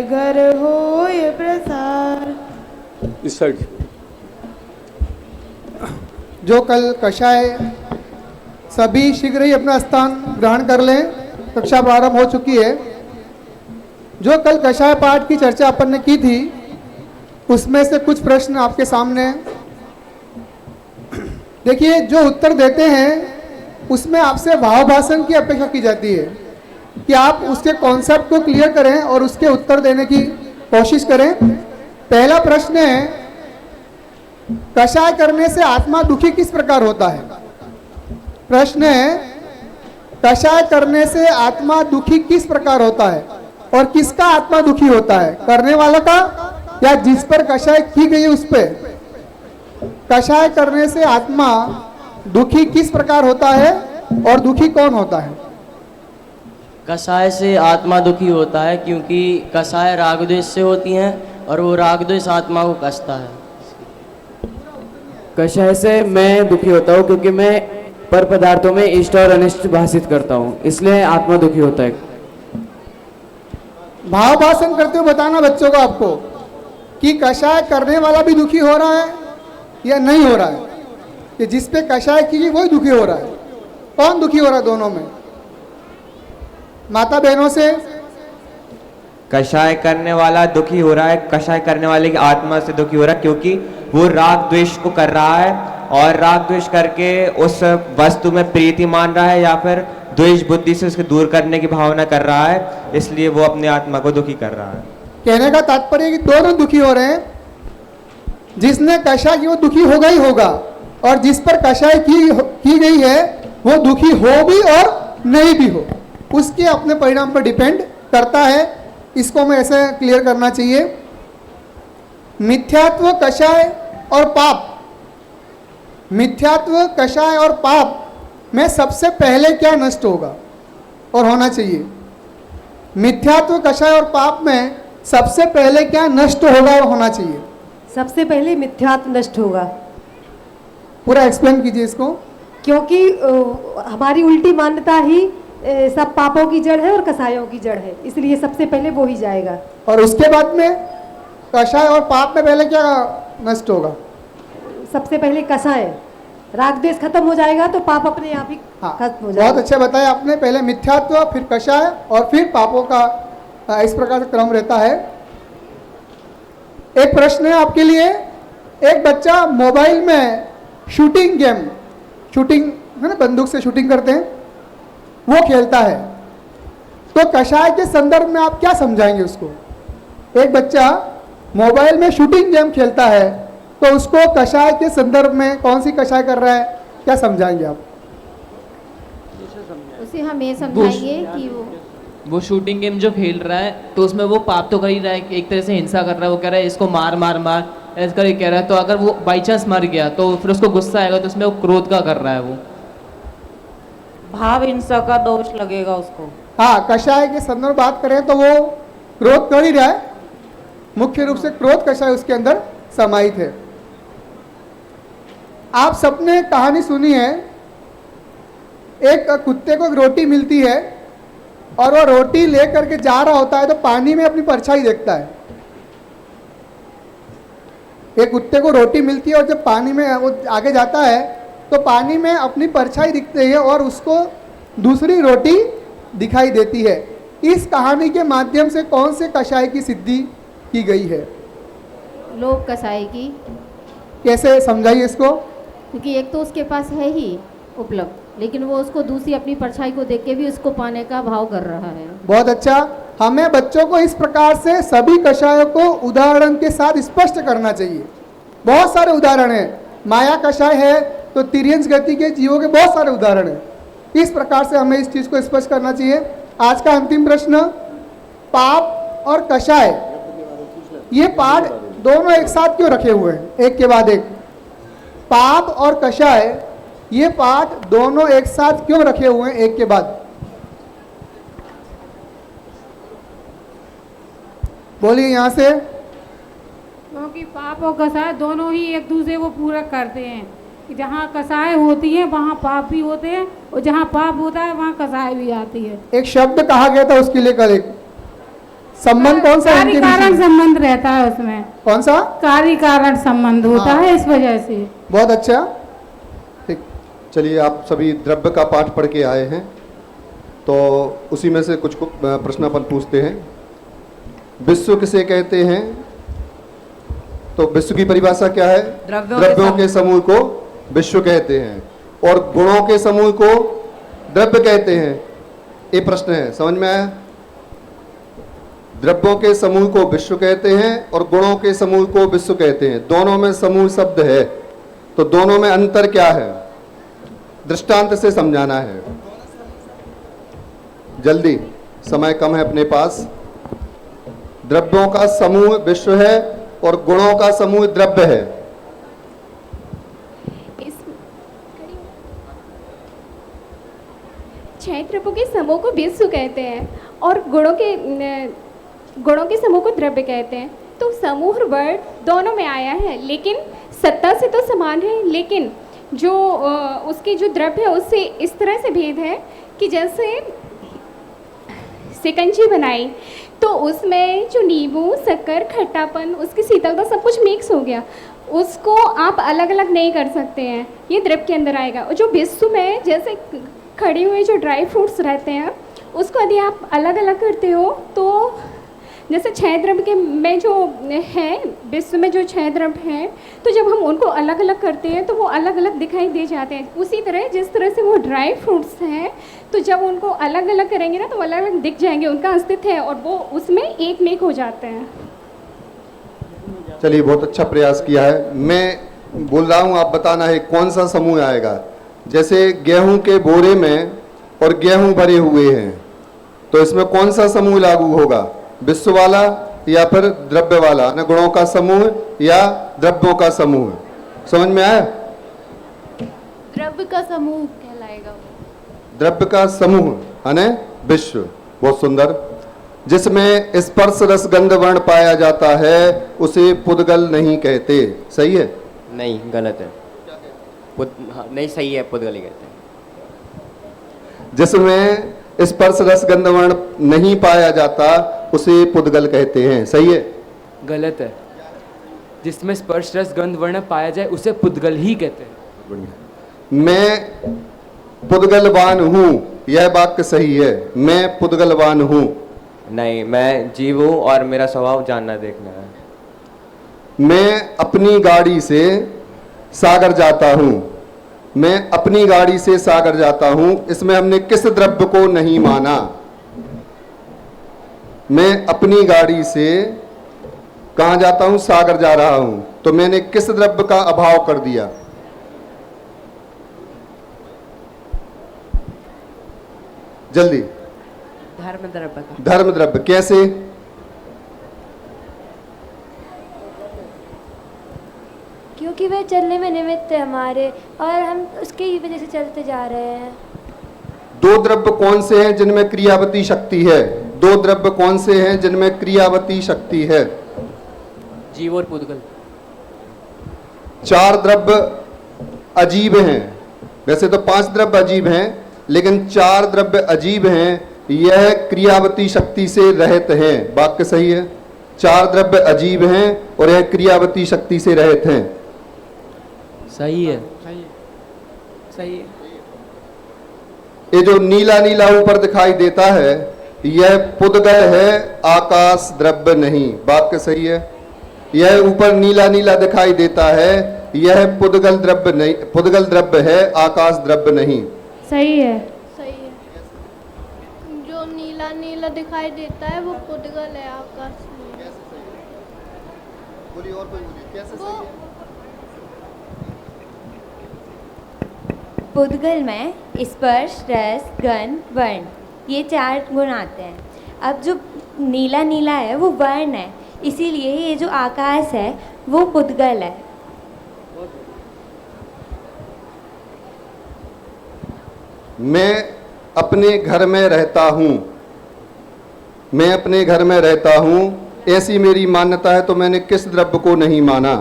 घर होय प्रसार। इस साइड जो कल कषाय, सभी शीघ्र ही अपना स्थान ग्रहण कर लें, कक्षा प्रारंभ हो चुकी है। जो कल कषाय पाठ की चर्चा अपन ने की थी, उसमें से कुछ प्रश्न आपके सामने हैं। देखिए, जो उत्तर देते हैं उसमें आपसे भाव भाषण की अपेक्षा की जाती है कि आप उसके कॉन्सेप्ट को क्लियर करें और उसके उत्तर देने की कोशिश करें। पहला प्रश्न है, कषाय करने से आत्मा दुखी किस प्रकार होता है? प्रश्न है, कषाय करने से आत्मा दुखी किस प्रकार होता है और किसका आत्मा दुखी होता है, करने वाला का या जिस पर कषाय की गई है उस पर? कषाय करने से आत्मा दुखी किस प्रकार होता है और दुखी कौन होता है? कषाय से आत्मा दुखी होता है क्योंकि कषाय राग द्वेष से होती हैं और वो राग द्वेष आत्मा को कसता है। कषाय से मैं दुखी होता हूँ क्योंकि मैं पर पदार्थों में इष्ट और अनिष्ट भाषित करता हूँ, इसलिए आत्मा दुखी होता है। भाव भाषण करते हुए बताना बच्चों को आपको कि कषाय करने वाला भी दुखी हो रहा है या नहीं हो रहा है, कि जिस पे कषाय की वही दुखी हो रहा है। कौन दुखी हो रहा है दोनों में? माता बहनों से। कषाय करने वाला दुखी हो रहा है, कषाय करने वाले की आत्मा से दुखी हो रहा है क्योंकि वो राग द्वेष को कर रहा है और राग द्वेष करके उस वस्तु में प्रीति मान रहा है या फिर द्वेष बुद्धि से उसके दूर करने की भावना कर रहा है, इसलिए वो अपनी आत्मा को दुखी कर रहा है। कहने का तात्पर्य कि दोनों दुखी हो रहे हैं। जिसने कषाय की वो दुखी होगा ही होगा और जिस पर कषाय की गई है वो दुखी हो भी और नहीं भी हो, उसके अपने परिणाम पर डिपेंड करता है। इसको हमें ऐसे क्लियर करना चाहिए। मिथ्यात्व, कषाय और पाप। मिथ्यात्व, कषाय और पाप में सबसे पहले क्या नष्ट होगा और होना चाहिए? मिथ्यात्व, कषाय और पाप में सबसे पहले क्या नष्ट होगा और होना चाहिए? सबसे पहले मिथ्यात्व नष्ट होगा। पूरा एक्सप्लेन कीजिए इसको। क्योंकि हमारी उल्टी मान्यता ही सब पापों की जड़ है और कषायों की जड़ है, इसलिए सबसे पहले वो ही जाएगा। और उसके बाद में कषाय और पाप में पहले क्या नष्ट होगा? सबसे पहले कषाय, राग द्वेष खत्म हो जाएगा तो पाप अपने आप ही खत्म हो जाएगा। बहुत अच्छा बताया आपने। पहले मिथ्यात्व, फिर कषाय और फिर पापों का इस प्रकार से क्रम रहता है। एक प्रश्न है आपके लिए। एक बच्चा मोबाइल में शूटिंग गेम, शूटिंग है ना, बंदूक से शूटिंग करते हैं, वो खेलता है, तो कषाय के संदर्भ में आप क्या समझाएंगे उसको? एक बच्चा मोबाइल में शूटिंग गेम खेलता है तो उसको कषाय के संदर्भ में कौन सी कषाय कर रहा है, क्या समझाएंगे आप उसे? हम ये समझाएंगे कि वो शूटिंग गेम जो खेल रहा है तो उसमें वो पाप तो कर ही रहा है, एक तरह से हिंसा कर रहा है। वो कह रहा है इसको मार मार मार ऐसा कर कह रहा है, तो अगर वो बाई चांस मर गया तो फिर उसको गुस्सा आएगा, तो उसमें वो क्रोध का कर रहा है, वो भाव हिंसा का दोष लगेगा उसको। हाँ, कषाय के संदर्भ बात करें तो वो क्रोध कर ही रहा है। मुख्य रूप से क्रोध कषाय उसके अंदर समाहित है। आप सबने कहानी सुनी है, एक कुत्ते को एक रोटी मिलती है और वो रोटी लेकर के जा रहा होता है तो पानी में अपनी परछाई देखता है। एक कुत्ते को रोटी मिलती है और जब पानी में वो आगे जाता है तो पानी में अपनी परछाई दिखती है और उसको दूसरी रोटी दिखाई देती है। इस कहानी के माध्यम से कौन से कषाय की सिद्धि की गई है? लोभ कषाय की। कैसे समझाइए इसको? क्योंकि एक तो उसके पास है ही उपलब्ध, लेकिन वो उसको दूसरी अपनी परछाई को देख के भी उसको पाने का भाव कर रहा है। बहुत अच्छा। हमें बच्चों को इस प्रकार से सभी कषायों को उदाहरण के साथ स्पष्ट करना चाहिए। बहुत सारे उदाहरण हैं। माया कषाय है तो तिर्यंश गति के जीवों के बहुत सारे उदाहरण हैं। इस प्रकार से हमें इस चीज़ को स्पष्ट करना चाहिए। आज का अंतिम प्रश्न, पाप और कषाय, ये पाठ दोनों एक साथ क्यों रखे हुए हैं, एक के बाद एक? पाप और कषाय ये पाठ दोनों एक साथ क्यों रखे हुए हैं एक के बाद? बोलिए यहाँ से। क्योंकि पाप और कषाय दोनों ही एक दूसरे को पूरक करते हैं। जहाँ कषाय होती है वहाँ पाप भी होते हैं और जहाँ पाप होता है वहाँ कषाय भी आती है। एक शब्द कहा गया था उसके लिए कल, एक संबंध कौन सा है कार्य इनके बीच कारण में? संबंध रहता है उसमें, कौन सा? कार्य कारण संबंध होता हाँ। है, इस वजह से। बहुत अच्छा। ठीक, चलिए आप सभी द्रव्य का पाठ पढ़ के आए हैं, तो उसी में से कुछ को प्रश्न अपन पूछते हैं। विश्व किसे कहते हैं? तो विश्व की परिभाषा क्या है? द्रव्यों के समूह को विश्व कहते हैं, और गुणों के समूह को द्रव्य कहते हैं। ये प्रश्न है, समझ में आया? द्रव्यों के समूह को विश्व कहते हैं और गुणों के समूह को विश्व कहते हैं। दोनों में समूह शब्द है, तो दोनों में अंतर क्या है? दृष्टांत से समझाना है। जल्दी, समय कम है अपने पास। द्रव्यों का समूह विश्व है और गुणों का समूह द्रव्य है। छह द्रव्यों के समूह को विश्व कहते हैं और गुणों के समूह को द्रव्य कहते हैं। तो समूह और वर्ड दोनों में आया है, लेकिन सत्ता से तो समान है, लेकिन जो उसकी जो द्रव्य है उससे इस तरह से भेद है कि जैसे शिकंजी बनाई तो उसमें जो नींबू, शक्कर, खट्टापन, उसकी शीतलता सब कुछ मिक्स हो गया, उसको आप अलग अलग नहीं कर सकते हैं, ये द्रव्य के अंदर आएगा। और जो विश्व में जैसे खड़े हुए जो ड्राई फ्रूट्स रहते हैं उसको यदि आप अलग अलग करते हो तो जैसे छह द्रव्य के में जो है विश्व में जो छह द्रव्य हैं, तो जब हम उनको अलग अलग करते हैं तो वो अलग अलग दिखाई दे जाते हैं। उसी तरह जिस तरह से वो ड्राई फ्रूट्स हैं, तो जब उनको अलग अलग करेंगे ना तो अलग अलग दिख जाएंगे, उनका अस्तित्व है और वो उसमें एक में हो जाते हैं। चलिए, बहुत अच्छा प्रयास किया है। मैं बोल रहा हूँ, आप बताना है कौन सा समूह आएगा। जैसे गेहूं के बोरे में और गेहूं भरे हुए हैं, तो इसमें कौन सा समूह लागू होगा? विश्व वाला या फिर द्रव्य वाला? ना, गुणों का समूह या द्रव्यों का समूह? समझ में आया? द्रव्य का समूह कहलाएगा। द्रव्य का समूह यानी विश्व। बहुत सुंदर। जिसमें स्पर्श रस गंध वर्ण पाया जाता है उसे पुद्गल नहीं कहते। सही है? नहीं, गलत है। नहीं, सही है, पुद्गली कहते हैं। जिसमें स्पर्श रस गंध वर्ण नहीं पाया जाता उसे पुद्गल कहते हैं। सही है? गलत है। जिसमें स्पर्श रस गंध वर्ण पाया जाए उसे पुद्गल ही कहते हैं। मैं पुद्गलवान हूँ, यह वाक्य सही है। मैं पुद्गलवान हूँ। नहीं, मैं जीव हूँ और मेरा स्वभाव जानना देखना है। मैं अपनी गाड़ी से सागर जाता हूँ। मैं अपनी गाड़ी से सागर जाता हूँ, इसमें हमने किस द्रव्य को नहीं माना? मैं अपनी गाड़ी से कहाँ जाता हूँ? सागर जा रहा हूँ, तो मैंने किस द्रव्य का अभाव कर दिया? जल्दी। धर्म द्रव्य का। धर्म द्रव्य। कैसे? क्योंकि वह चलने में निमित्त है हमारे, और हम उसके ही वजह से चलते जा रहे हैं। दो द्रव्य कौन से हैं जिनमें क्रियावती शक्ति है? दो द्रव्य कौन से हैं जिनमें क्रियावती शक्ति है? जीव और पुद्गल। चार द्रव्य अजीब हैं। वैसे तो पांच द्रव्य अजीब हैं, लेकिन चार द्रव्य अजीब हैं। यह क्रियावती शक्ति से रहित हैं। वाक्य सही है? चार द्रव्य अजीब हैं और यह क्रियावती शक्ति से रहित हैं। सही है। सही है। ये जो नीला नीला ऊपर दिखाई देता है यह पुद्गल है, आकाश द्रव्य नहीं। वाक्य सही है? यह ऊपर नीला नीला दिखाई देता है, यह पुद्गल द्रव्य नहीं, पुद्गल द्रव्य है, आकाश द्रव्य नहीं। सही है। सही है। जो नीला नीला दिखाई देता है वो पुद्गल है, आकाश नहीं है। बोलिए और कोई बोलिए, कैसे सही है? पुद्गल में स्पर्श रस गंध वर्ण ये चार गुण आते हैं। अब जो नीला नीला है वो वर्ण है, इसीलिए ये जो आकाश है वो पुद्गल है। मैं अपने घर में रहता हूँ। मैं अपने घर में रहता हूँ, ऐसी मेरी मान्यता है, तो मैंने किस द्रव्य को नहीं माना?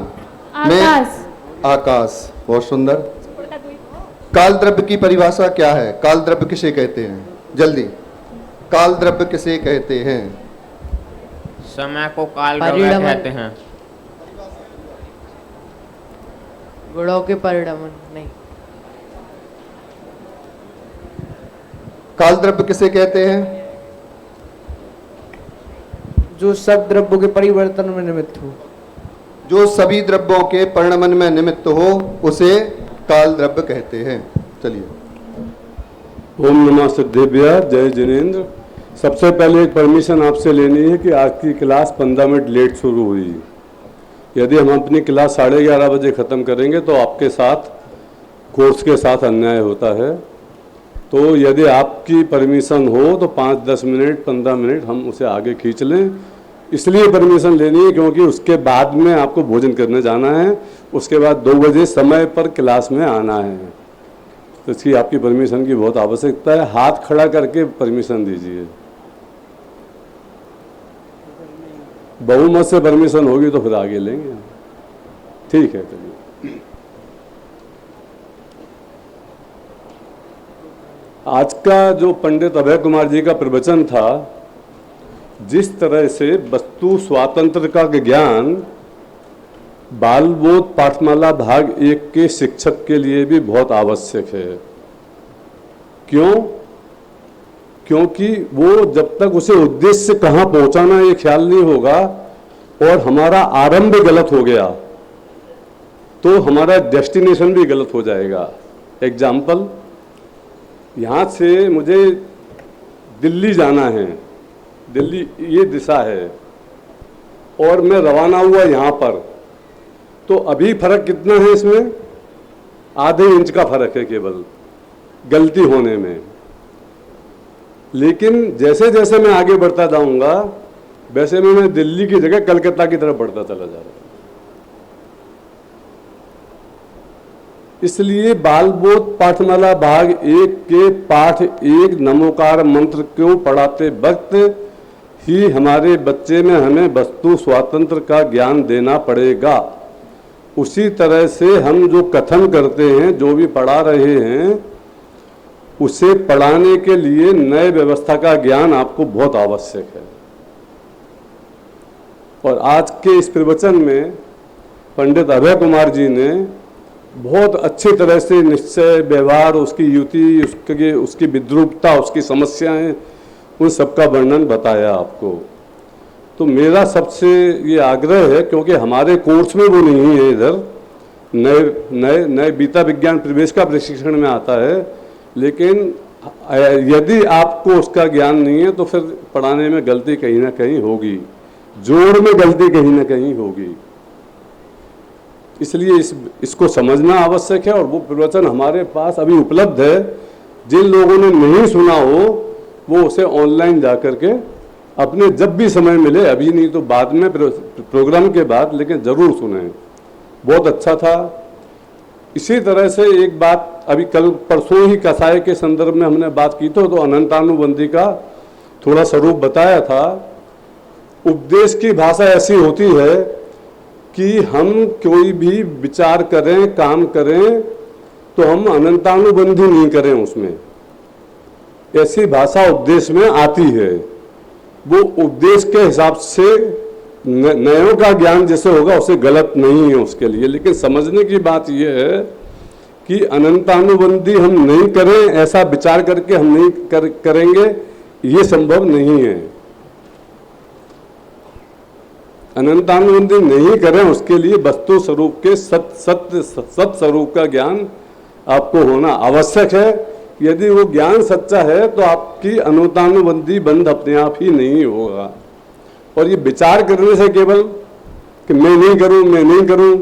आकाश। आकाश। बहुत सुंदर। काल द्रव्य की परिभाषा क्या है? काल द्रव्य किसे कहते हैं? जल्दी। काल द्रव्य किसे कहते हैं? समय को काल द्रव्य परिणमन। कहते हैं। गुणों के परिणमन नहीं। काल द्रव्य किसे कहते हैं? जो सब द्रव्यों के परिवर्तन में निमित्त हो। जो सभी द्रव्यों के परिणमन में निमित्त हो उसे काल द्रव्य कहते हैं। चलिए। ओम नमः सिद्धेभ्य। जय जिनेन्द्र। सबसे पहले एक परमिशन आपसे लेनी है कि आज की क्लास 15 मिनट लेट शुरू हुई। यदि हम अपनी क्लास 11:30 बजे ख़त्म करेंगे तो आपके साथ कोर्स के साथ अन्याय होता है। तो यदि आपकी परमिशन हो तो 5-10 मिनट 15 मिनट हम उसे आगे खींच लें। इसलिए परमिशन लेनी है क्योंकि उसके बाद में आपको भोजन करने जाना है, उसके बाद 2 बजे समय पर क्लास में आना है। तो इसकी आपकी परमिशन की बहुत आवश्यकता है। हाथ खड़ा करके परमिशन दीजिए। बहुमत से परमिशन होगी तो फिर आगे लेंगे। ठीक है, चलिए। आज का जो पंडित अभय कुमार जी का प्रवचन था, जिस तरह से वस्तु स्वातंत्र का ज्ञान बाल बोध पाठमाला भाग 1 के शिक्षक के लिए भी बहुत आवश्यक है। क्यों? क्योंकि वो जब तक उसे उद्देश्य कहाँ पहुंचाना ये ख्याल नहीं होगा और हमारा आरंभ गलत हो गया तो हमारा डेस्टिनेशन भी गलत हो जाएगा। एग्जाम्पल, यहाँ से मुझे दिल्ली जाना है, दिल्ली ये दिशा है और मैं रवाना हुआ यहाँ पर, तो अभी फर्क कितना है इसमें? आधे इंच का फर्क है केवल गलती होने में। लेकिन जैसे जैसे मैं आगे बढ़ता जाऊंगा वैसे में मैं दिल्ली की जगह कलकत्ता की तरफ बढ़ता चला जा रहा हूं। इसलिए बाल बोध पाठमाला भाग 1 के पाठ 1 नमोकार मंत्र को पढ़ाते वक्त ही हमारे बच्चे में हमें वस्तु स्वातंत्र का ज्ञान देना पड़ेगा। उसी तरह से हम जो कथन करते हैं, जो भी पढ़ा रहे हैं, उसे पढ़ाने के लिए नए व्यवस्था का ज्ञान आपको बहुत आवश्यक है। और आज के इस प्रवचन में पंडित अभय कुमार जी ने बहुत अच्छी तरह से निश्चय, व्यवहार, उसकी युति, उसकी विद्रूपता, उसकी समस्याएं, उन सबका वर्णन बताया आपको। तो मेरा सबसे ये आग्रह है, क्योंकि हमारे कोर्स में वो नहीं है, इधर नए बीता विज्ञान प्रवेश का प्रशिक्षण में आता है, लेकिन यदि आपको उसका ज्ञान नहीं है तो फिर पढ़ाने में गलती कहीं ना कहीं होगी, जोड़ में गलती कहीं ना कहीं होगी। इसलिए इसको समझना आवश्यक है। और वो प्रवचन हमारे पास अभी उपलब्ध है। जिन लोगों ने नहीं सुना हो वो उसे ऑनलाइन जा कर के अपने जब भी समय मिले, अभी नहीं तो बाद में, प्रोग्राम के बाद, लेकिन ज़रूर सुने। बहुत अच्छा था। इसी तरह से एक बात अभी कल परसों ही कसाय के संदर्भ में हमने बात की तो अनंतानुबंधी का थोड़ा स्वरूप बताया था। उपदेश की भाषा ऐसी होती है कि हम कोई भी विचार करें, काम करें, तो हम अनंतानुबंधी नहीं करें उसमें। ऐसी भाषा उपदेश में आती है। वो उपदेश के हिसाब से नयों का ज्ञान जैसे होगा उसे गलत नहीं है उसके लिए। लेकिन समझने की बात यह है कि अनंतानुबंधी हम नहीं करें, ऐसा विचार करके हम नहीं करेंगे, ये संभव नहीं है। अनंतानुबंधी नहीं करें, उसके लिए वस्तु स्वरूप के सत्य स्वरूप का ज्ञान आपको होना आवश्यक है। यदि वो ज्ञान सच्चा है तो आपकी अनंतानुबंधी बंद अपने आप ही नहीं होगा। और ये विचार करने से केवल कि मैं नहीं करूं,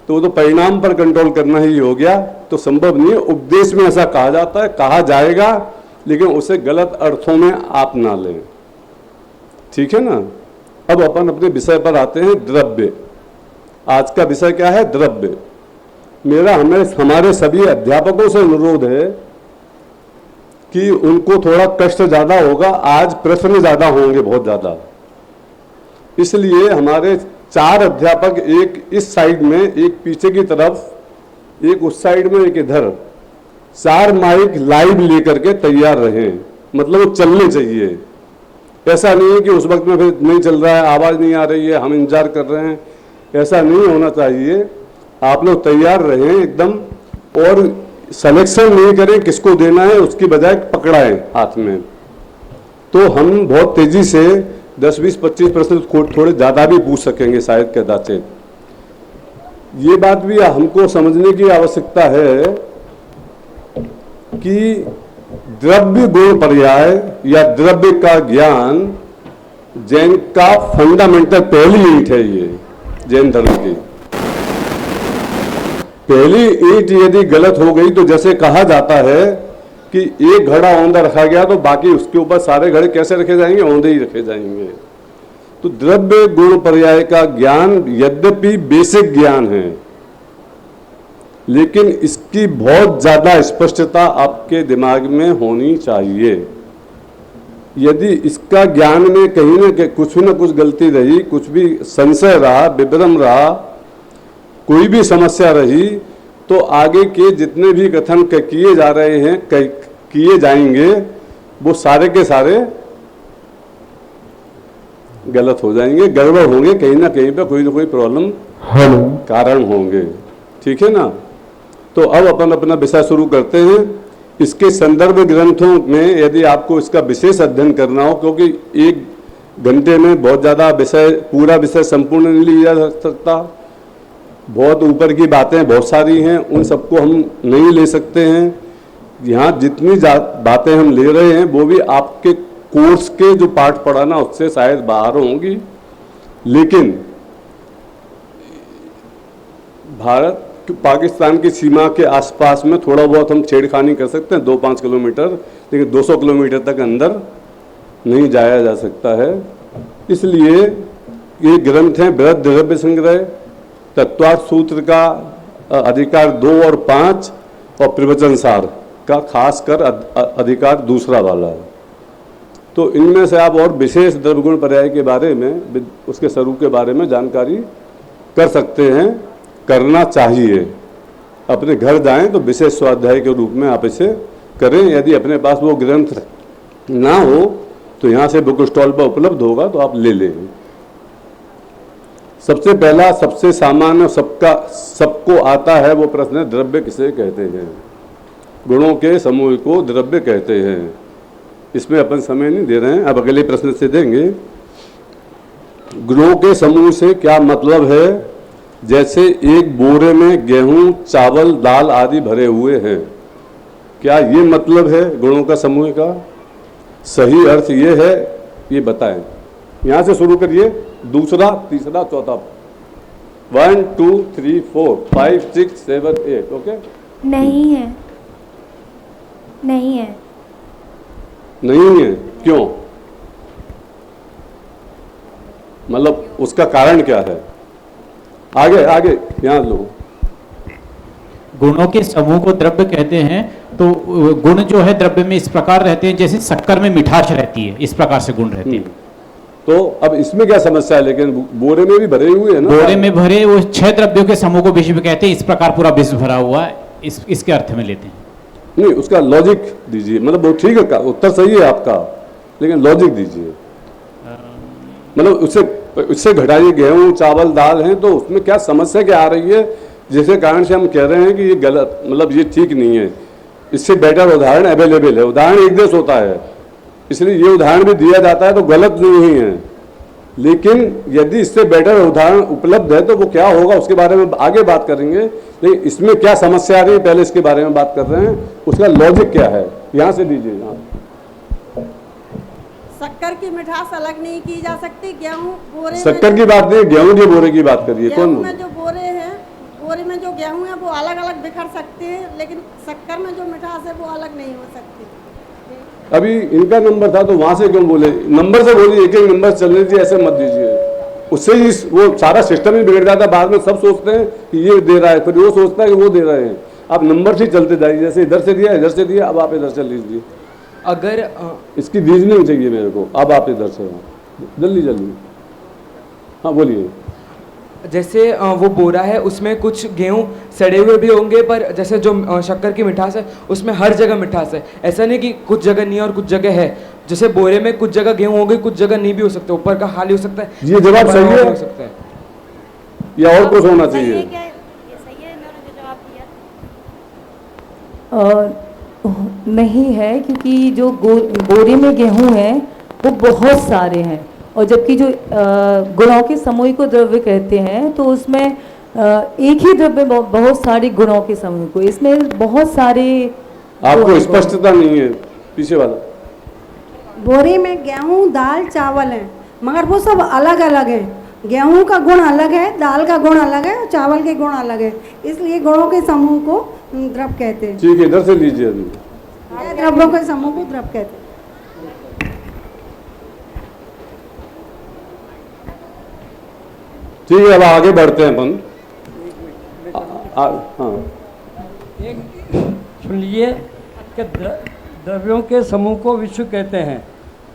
तो वो तो परिणाम पर कंट्रोल करना ही हो गया, तो संभव नहीं है। उपदेश में ऐसा कहा जाता है, कहा जाएगा, लेकिन उसे गलत अर्थों में आप ना लें। ठीक है ना। अब अपन अपने विषय पर आते हैं, द्रव्य। आज का विषय क्या है? द्रव्य। मेरा हमारे सभी अध्यापकों से अनुरोध है कि उनको थोड़ा कष्ट ज़्यादा होगा, आज प्रश्न ज़्यादा होंगे, बहुत ज़्यादा। इसलिए हमारे 4 अध्यापक, एक इस साइड में, एक पीछे की तरफ, एक उस साइड में, एक इधर, 4 माइक लाइव लेकर के तैयार रहें। मतलब वो चलने चाहिए। ऐसा नहीं है कि उस वक्त में फिर नहीं चल रहा है, आवाज़ नहीं आ रही है, हम इंतजार कर रहे हैं, ऐसा नहीं होना चाहिए। आप लोग तैयार रहें एकदम, और सिलेक्शन नहीं करें किसको देना है, उसकी बजाय पकड़ाएं हाथ में। तो हम बहुत तेजी से 10, 20, 25% थोड़े ज़्यादा भी पूछ सकेंगे शायद कदाचित। ये बात भी हमको समझने की आवश्यकता है कि द्रव्य गुण पर्याय या द्रव्य का ज्ञान जैन का फंडामेंटल पहली ईंट है। ये जैन धर्म की पहली ईंट यदि गलत हो गई तो जैसे कहा जाता है कि एक घड़ा औंधा रखा गया तो बाकी उसके ऊपर सारे घड़े कैसे रखे जाएंगे, औंधे ही रखे जाएंगे। तो द्रव्य गुण पर्याय का ज्ञान यद्यपि बेसिक ज्ञान है, लेकिन इसकी बहुत ज्यादा स्पष्टता आपके दिमाग में होनी चाहिए। यदि इसका ज्ञान में कहीं न कुछ न कुछ गलती रही, कुछ भी संशय रहा, विभ्रम रहा, कोई भी समस्या रही, तो आगे के जितने भी कथन किए जा रहे हैं, किए जाएंगे, वो सारे के सारे गलत हो जाएंगे, गड़बड़ होंगे, कहीं ना कहीं पे कोई ना कोई प्रॉब्लम कारण होंगे। ठीक है ना। तो अब अपन अपना विषय शुरू करते हैं। इसके संदर्भ ग्रंथों में यदि आपको इसका विशेष अध्ययन करना हो, क्योंकि 1 घंटे में बहुत ज़्यादा विषय, पूरा विषय संपूर्ण नहीं लिया जा सकता, बहुत ऊपर की बातें बहुत सारी हैं, उन सबको हम नहीं ले सकते हैं। यहाँ जितनी बातें हम ले रहे हैं वो भी आपके कोर्स के जो पाठ पढ़ाना उससे शायद बाहर होंगी, लेकिन भारत पाकिस्तान की सीमा के आसपास में थोड़ा बहुत हम छेड़खानी कर सकते हैं, 2-5 किलोमीटर, लेकिन 200 किलोमीटर तक अंदर नहीं जाया जा सकता है। इसलिए ये ग्रंथ हैं बृहद द्रव्य संग्रह, तत्वार्थ सूत्र का अधिकार 2 और 5 और प्रवचन सार का खासकर अधिकार दूसरा वाला है। तो इनमें से आप और विशेष द्रव्य गुण पर्याय के बारे में, उसके स्वरूप के बारे में जानकारी कर सकते हैं, करना चाहिए। अपने घर जाएं तो विशेष स्वाध्याय के रूप में आप इसे करें। यदि अपने पास वो ग्रंथ ना हो तो यहाँ से बुक स्टॉल पर उपलब्ध होगा, तो आप ले लें। सबसे पहला, सबसे सामान्य, सबको आता है वो प्रश्न है, द्रव्य किसे कहते हैं? गुणों के समूह को द्रव्य कहते हैं। इसमें अपन समय नहीं दे रहे हैं, अब अगले प्रश्न से देंगे। गुणों के समूह से क्या मतलब है? जैसे एक बोरे में गेहूं, चावल, दाल आदि भरे हुए हैं, क्या ये मतलब है गुणों का समूह का? सही अर्थ ये है, ये बताएं। यहाँ से शुरू करिए, दूसरा, तीसरा, चौथा। 1, 2, 3, 4, 5, 6, 7, 8। ओके? नहीं है, नहीं है, नहीं है। क्यों? मतलब उसका कारण क्या है? आगे आगे यहाँ लो। गुणों के समूह को द्रव्य कहते हैं, तो गुण जो है द्रव्य में इस प्रकार रहते हैं जैसे शक्कर में मिठास रहती है, इस प्रकार से गुण रहते हैं। तो अब इसमें क्या समस्या है? लेकिन बोरे में भी भरे हुए हैं ना। बोरे में भरे वो 6 द्रव्यों के समूह को विश्व कहते हैं, इस प्रकार पूरा विश्व भरा हुआ है, इसके अर्थ में लेते हैं। नहीं, उसका लॉजिक दीजिए। मतलब वो ठीक है, उत्तर सही है आपका, लेकिन लॉजिक दीजिए। मतलब उससे घटाइए, गेहूं, चावल, दाल हैं, तो उसमें क्या समस्या क्या आ रही है जिसके कारण से हम कह रहे हैं कि ये गलत, मतलब ये ठीक नहीं है। इससे बेटर उदाहरण अवेलेबल है। उदाहरण एक देश होता है, इसलिए ये उदाहरण भी दिया जाता है, तो गलत नहीं है। लेकिन यदि इससे बेटर उदाहरण उपलब्ध है तो वो क्या होगा उसके बारे में आगे बात करेंगे। लेकिन इसमें क्या समस्या आ रही है पहले इसके बारे में बात कर रहे हैं, उसका लॉजिक क्या है, यहाँ से दीजिए। शक्कर की मिठास अलग नहीं की जा सकती। गेहूं बोरे, शक्कर की बात नहीं, गेहूं के बोरे की बात करिए। कौन में जो बोरे हैं, बोरे में जो गेहूं है वो अलग अलग बिखर सकते हैं, लेकिन शक्कर में जो मिठास है वो अलग नहीं हो सकती। अभी इनका नंबर था तो वहां से क्यों बोले? नंबर से बोलिए, एक एक नंबर चलने दीजिए, ऐसे मत दीजिए। उससे ही वो सारा सिस्टम ही बिगड़ जाता है। बाद में सब सोचते हैं कि ये दे रहा है, फिर वो सोचता है कि वो दे रहे हैं। आप नंबर से चलते जाइए, जैसे इधर से दिया, इधर से दिया, अब आप इधर से लीजिए। अगर इसकी रीजनिंग चाहिए मेरे को। अब आप इधर से जल्दी जल्दी। हाँ बोलिए। जैसे वो बोरा है उसमें कुछ गेहूँ सड़े हुए भी होंगे, पर जैसे जो शक्कर की मिठास है उसमें हर जगह मिठास है। ऐसा नहीं कि कुछ जगह नहीं है और कुछ जगह है। जैसे बोरे में कुछ जगह गेहूँ होगी, कुछ जगह नहीं भी हो सकता, ऊपर का खाली हो सकता है। ये जवाब सही है हो सकता है या और कुछ होना चाहिए? नहीं है, क्योंकि जो बोरे में गेहूं है वो बहुत सारे हैं, और जबकि जो गुणों के समूह को द्रव्य कहते हैं तो उसमें एक ही द्रव्य बहुत सारे गुणों के समूह को, इसमें बहुत सारे। आपको स्पष्टता नहीं है, पीछे वाला। बोरे में गेहूं, दाल, चावल है, मगर वो सब अलग अलग है। गेहूं का गुण अलग है, दाल का गुण अलग है, और चावल के गुण अलग है, इसलिए गुणों के समूह को द्रव्य कहते हैं। ठीक है, इधर से लीजिए। द्रव्यों के समूह को द्रव्य कहते हैं। ठीक है, अब आगे बढ़ते हैं अपन। हाँ, सुन लीजिए कि द्रव्यों के समूह को विश्व कहते हैं,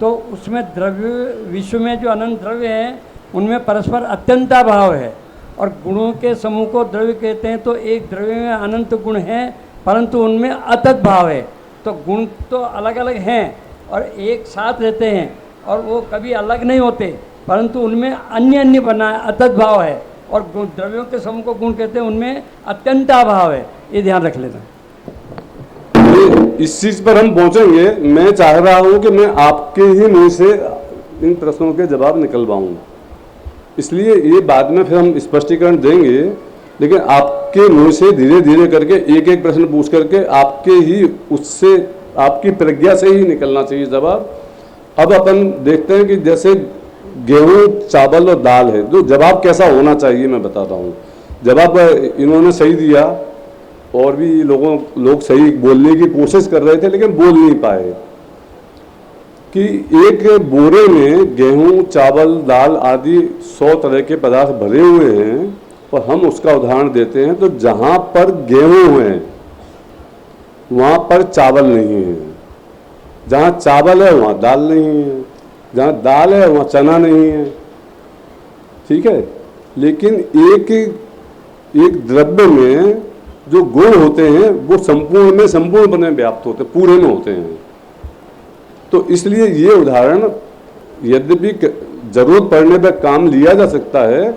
तो उसमें द्रव्य, विश्व में जो अनंत द्रव्य हैं उनमें परस्पर अत्यंता भाव है, और गुणों के समूह को द्रव्य कहते हैं। तो एक द्रव्य में अनंत गुण हैं परंतु उनमें अतत भाव है। तो गुण तो अलग अलग हैं और एक साथ रहते हैं, और वो कभी अलग नहीं होते, परंतु उनमें अन्य अन्य बना अतत भाव है। और द्रव्यों के समूह को गुण कहते हैं, उनमें अत्यंता भाव है। ये ध्यान रख लेना। इस चीज पर हम पहुंचेंगे। मैं चाह रहा हूं कि मैं आपके ही मुंह से इन प्रश्नों के जवाब निकलवाऊं, इसलिए ये बाद में फिर हम स्पष्टीकरण देंगे, लेकिन आपके मुंह से धीरे धीरे करके एक एक प्रश्न पूछ करके आपके ही उससे, आपकी प्रज्ञा से ही निकलना चाहिए जवाब। अब अपन देखते हैं कि जैसे गेहूं, चावल और दाल है, तो जवाब कैसा होना चाहिए मैं बताता हूँ। जवाब इन्होंने सही दिया, और भी लोग सही बोलने की कोशिश कर रहे थे लेकिन बोल नहीं पाए, कि एक बोरे में गेहूं, चावल, दाल आदि 100 तरह के पदार्थ भरे हुए हैं, और हम उसका उदाहरण देते हैं। तो जहाँ पर गेहूं है वहाँ पर चावल नहीं है, जहाँ चावल है वहाँ दाल नहीं है, जहाँ दाल है वहाँ चना नहीं है, ठीक है। लेकिन एक द्रव्य में जो गुण होते हैं वो संपूर्ण में व्याप्त होते हैं, पूरे में होते हैं। तो इसलिए ये उदाहरण यद्यपि जरूरत पड़ने पर काम लिया जा सकता है,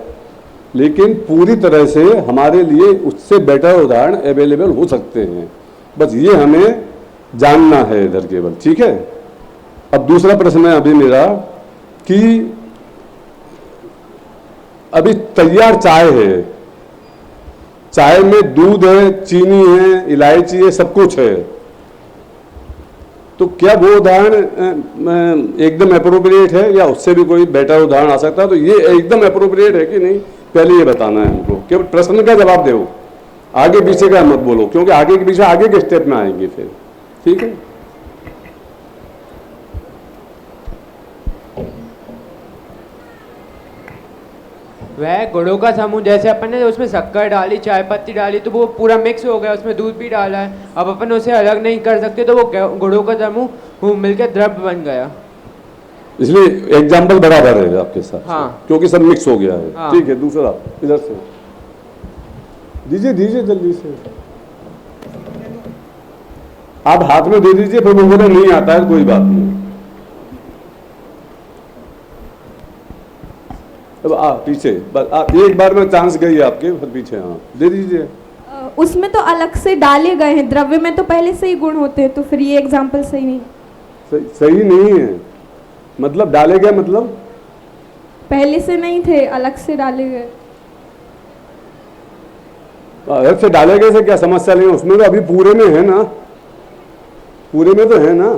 लेकिन पूरी तरह से हमारे लिए उससे बेटर उदाहरण अवेलेबल हो सकते हैं। बस ये हमें जानना है इधर केवल, ठीक है। अब दूसरा प्रश्न है अभी मेरा कि अभी तैयार चाय है, चाय में दूध है, चीनी है, इलायची है, सब कुछ है, तो क्या वो उदाहरण एकदम अप्रोप्रिएट है या उससे भी कोई बेटर उदाहरण आ सकता है? तो ये एकदम अप्रोप्रिएट है कि नहीं, पहले ये बताना है हमको। केवल प्रश्न का जवाब दो, आगे पीछे का मत बोलो, क्योंकि आगे के पीछे आगे के स्टेप में आएंगे फिर, ठीक है। वह गुड़ों का समूह, जैसे अपन ने उसमें शक्कर डाली, चाय पत्ती डाली, तो वो पूरा मिक्स हो गया, उसमें दूध भी डाला है, अब अपन उसे अलग नहीं कर सकते, तो वो गुड़ों का समूह वो मिलकर द्रव्य बन गया। इसलिए एग्जाम्पल बराबर है आपके साथ। हाँ। क्योंकि सब मिक्स हो गया है। हाँ। ठीक है, दूसरा इधर से दीजिए जल्दी से, आप हाथ में दे दीजिए, फिर वो बोले नहीं आता है, कोई बात नहीं। अब पीछे बस एक बार में चांस गई आपके, फिर पीछे हाँ दे दीजिए। उसमें तो अलग से डाले गए हैं, द्रव्य में तो पहले से ही गुण होते हैं, तो फिर ये एग्जाम्पल सही नहीं। सही नहीं है, मतलब डाले गए मतलब पहले से नहीं थे, अलग से डाले गए। अलग से डाले गए से क्या समस्या नहीं है, उसमें तो अभी पूरे में है ना, पूरे में तो है ना।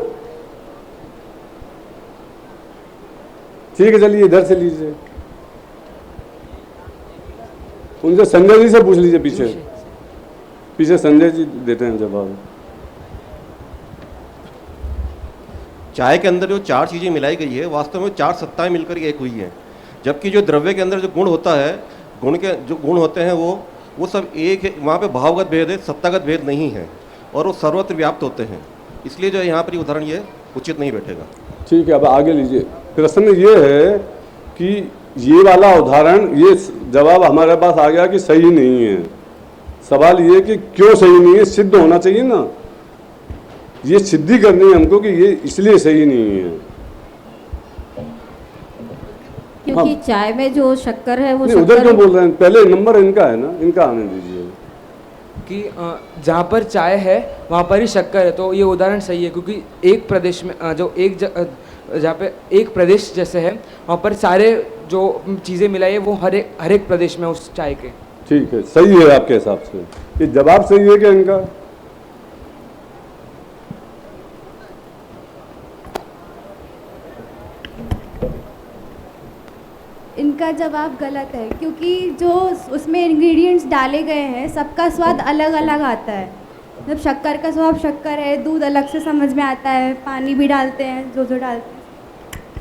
ठीक है, चलिए इधर से लीजिए, उनसे संजय जी से पूछ लीजिए, पीछे संजय जी देते हैं जवाब। चाय के अंदर जो 4 चीज़ें मिलाई गई है, वास्तव में 4 सत्ताएं मिलकर एक हुई हैं, जबकि जो द्रव्य के अंदर जो गुण होता है, गुण के जो गुण होते हैं वो सब एक है, वहाँ पे भावगत भेद है, सत्तागत भेद नहीं है, और वो सर्वत्र व्याप्त होते हैं, इसलिए जो यहाँ पर उदाहरण ये उचित नहीं बैठेगा। ठीक है, अब आगे लीजिए। प्रश्न ये है कि ये वाला उदाहरण, ये जवाब हमारे पास आ गया कि सही नहीं है। सवाल ये कि क्यों सही नहीं है, सिद्ध होना चाहिए ना, ये सिद्धि करनी है हमको कि ये इसलिए सही नहीं है। क्योंकि चाय में जो शक्कर है वो नहीं, उधर क्यों बोल रहे हैं, पहले नंबर इनका है ना, इनका आने दीजिए। कि जहाँ पर चाय है वहाँ पर ही शक्कर है, तो ये उदाहरण सही है क्योंकि एक प्रदेश में जो एक जहाँ पे एक प्रदेश जैसे है वहाँ पर सारे जो चीज़ें मिलाई है वो हर एक प्रदेश में उस चाय के। ठीक है, सही है आपके हिसाब से, ये जवाब सही है क्या इनका? इनका जवाब गलत है, क्योंकि जो उसमें इंग्रेडिएंट्स डाले गए हैं सबका स्वाद अलग अलग आता है। जब शक्कर का स्वाद शक्कर है, दूध अलग से समझ में आता है, पानी भी डालते हैं जो डालते हैं,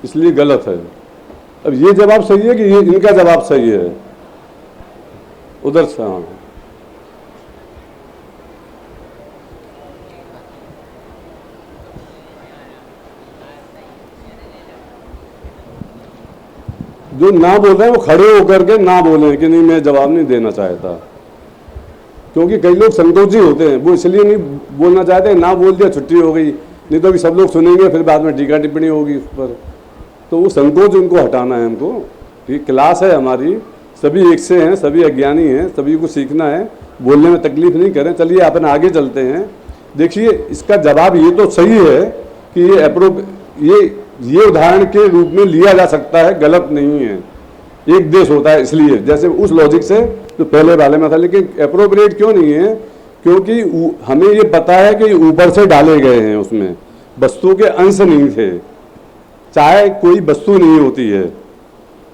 इसलिए गलत है। अब ये जवाब सही है कि ये इनका जवाब सही है? उधर से हाँ, जो ना बोल रहे हैं वो खड़े होकर के ना बोलें कि नहीं मैं जवाब नहीं देना चाहता, क्योंकि कई लोग संकोची होते हैं, वो इसलिए नहीं बोलना चाहते, ना बोल दिया छुट्टी हो गई, नहीं तो अभी सब लोग सुनेंगे फिर बाद में टीका टिप्पणी होगी उस पर, तो वो संकोच उनको हटाना है हमको। ये क्लास है हमारी, सभी एक से हैं, सभी अज्ञानी हैं, सभी को सीखना है, बोलने में तकलीफ नहीं करें। चलिए अपन आगे चलते हैं। देखिए इसका जवाब ये तो सही है कि ये उदाहरण के रूप में लिया जा सकता है, गलत नहीं है। एक देश होता है इसलिए, जैसे उस लॉजिक से तो पहले वाले में था, लेकिन एप्रोप्रिएट क्यों नहीं है? क्योंकि हमें ये पता है कि ऊपर से डाले गए हैं, उसमें वस्तु के अंश नहीं थे। चाय कोई वस्तु नहीं होती है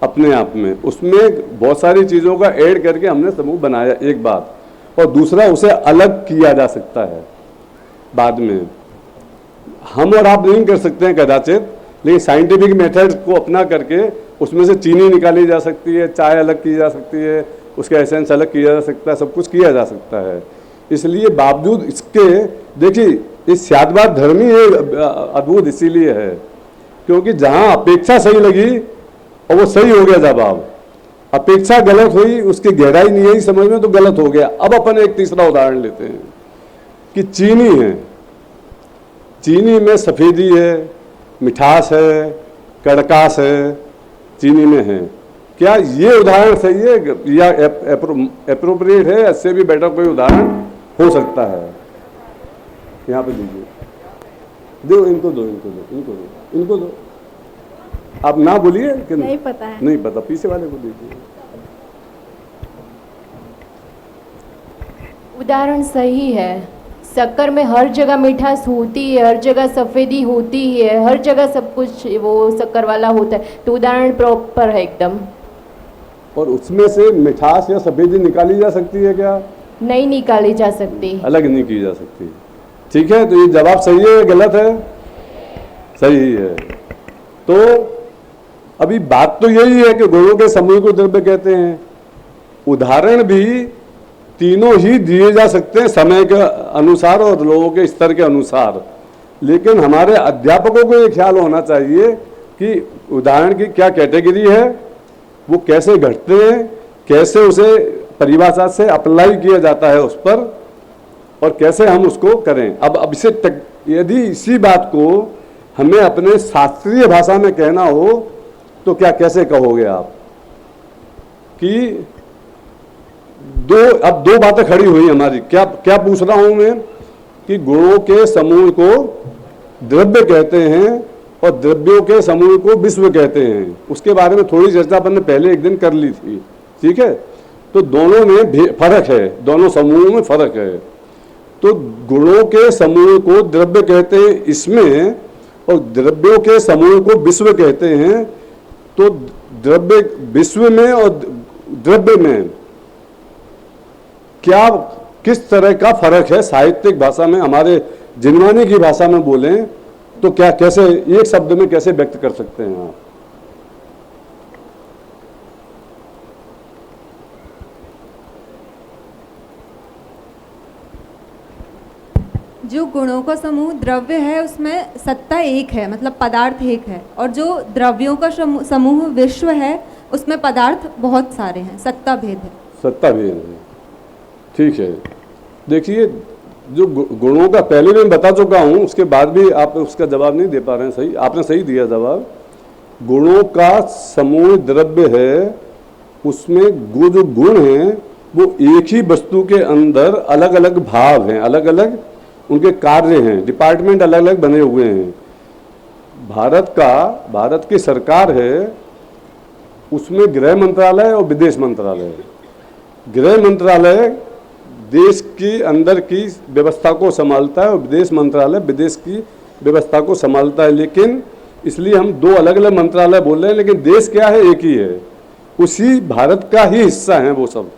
अपने आप में, उसमें बहुत सारी चीज़ों का ऐड करके हमने समूह बनाया, एक बात। और दूसरा, उसे अलग किया जा सकता है बाद में, हम और आप नहीं कर सकते हैं कदाचित, लेकिन साइंटिफिक मेथड को अपना करके उसमें से चीनी निकाली जा सकती है, चाय अलग की जा सकती है, उसका एसेंस अलग किया जा सकता है, सब कुछ किया जा सकता है। इसलिए बावजूद इसके, देखिए इस स्यादवाद धर्म ही अद्भुत इसीलिए है क्योंकि जहाँ अपेक्षा सही लगी और वो सही हो गया जवाब, अपेक्षा गलत हुई, उसकी गहराई नहीं आई समझ में, तो गलत हो गया। अब अपन एक तीसरा उदाहरण लेते हैं कि चीनी है, चीनी में सफ़ेदी है, मिठास है, कड़कास है, चीनी में है। क्या ये उदाहरण सही है या एप्रोप्रिएट है? इससे भी बेटर कोई उदाहरण हो सकता है? यहाँ पे दीजिए, दो इनको दो, इनको दो, इनको दो, इनको दो। आप ना बोलिए कि नहीं पता है, नहीं पता, पीछे वाले को दीजिए। उदाहरण सही है, शक्कर में हर जगह मिठास होती है, हर जगह सफ़ेदी होती है, हर जगह सब कुछ वो शक्कर वाला होता है, तो उदाहरण प्रॉपर है एकदम। और उसमें से मिठास या सफ़ेदी निकाली जा सकती है क्या? नहीं निकाली जा सकती, अलग नहीं की जा सकती। ठीक है, तो ये जवाब सही है या गलत है? सही है। तो अभी बात तो यही है कि गुणों के समूह को द्रव्य कहते हैं। उदाहरण भी तीनों ही दिए जा सकते हैं समय के अनुसार और लोगों के स्तर के अनुसार, लेकिन हमारे अध्यापकों को ये ख्याल होना चाहिए कि उदाहरण की क्या कैटेगरी है, वो कैसे घटते हैं, कैसे उसे परिभाषा से अप्लाई किया जाता है उस पर, और कैसे हम उसको करें। अब इसे यदि इसी बात को हमें अपने शास्त्रीय भाषा में कहना हो तो क्या कैसे कहोगे आप कि अब दो बातें खड़ी हुई हमारी। क्या क्या पूछ रहा हूं मैं कि गुणों के समूह को द्रव्य कहते हैं और द्रव्यों के समूह को विश्व कहते हैं। उसके बारे में थोड़ी चर्चा अपन ने पहले एक दिन कर ली थी, ठीक है। तो दोनों में फर्क है, दोनों समूहों में फर्क है। तो गुणों के समूह को द्रव्य कहते हैं इसमें, और द्रव्यों के समूह को विश्व कहते हैं। तो द्रव्य विश्व में और द्रव्य में क्या किस तरह का फर्क है साहित्यिक भाषा में, हमारे जिनवानी की भाषा में बोलें तो क्या, कैसे एक शब्द में कैसे व्यक्त कर सकते हैं आप? जो गुणों का समूह द्रव्य है उसमें सत्ता एक है, मतलब पदार्थ एक है, और जो द्रव्यों का समूह विश्व है उसमें पदार्थ बहुत सारे हैं, सत्ता भेद है। सत्ता भेद है, ठीक है। देखिए, जो गुणों का पहले भी मैं बता चुका हूँ, उसके बाद भी आप उसका जवाब नहीं दे पा रहे हैं। सही, आपने सही दिया जवाब। गुणों का समूह द्रव्य है, उसमें वो जो गुण हैं वो एक ही वस्तु के अंदर अलग अलग भाव हैं, अलग अलग उनके कार्य हैं, डिपार्टमेंट अलग अलग बने हुए हैं। भारत की सरकार है, उसमें गृह मंत्रालय और विदेश मंत्रालय है। गृह मंत्रालय देश के अंदर की व्यवस्था को संभालता है और विदेश मंत्रालय विदेश की व्यवस्था को संभालता है। लेकिन इसलिए हम दो अलग अलग मंत्रालय बोल रहे हैं, लेकिन देश क्या है, एक ही है, उसी भारत का ही हिस्सा है वो सब,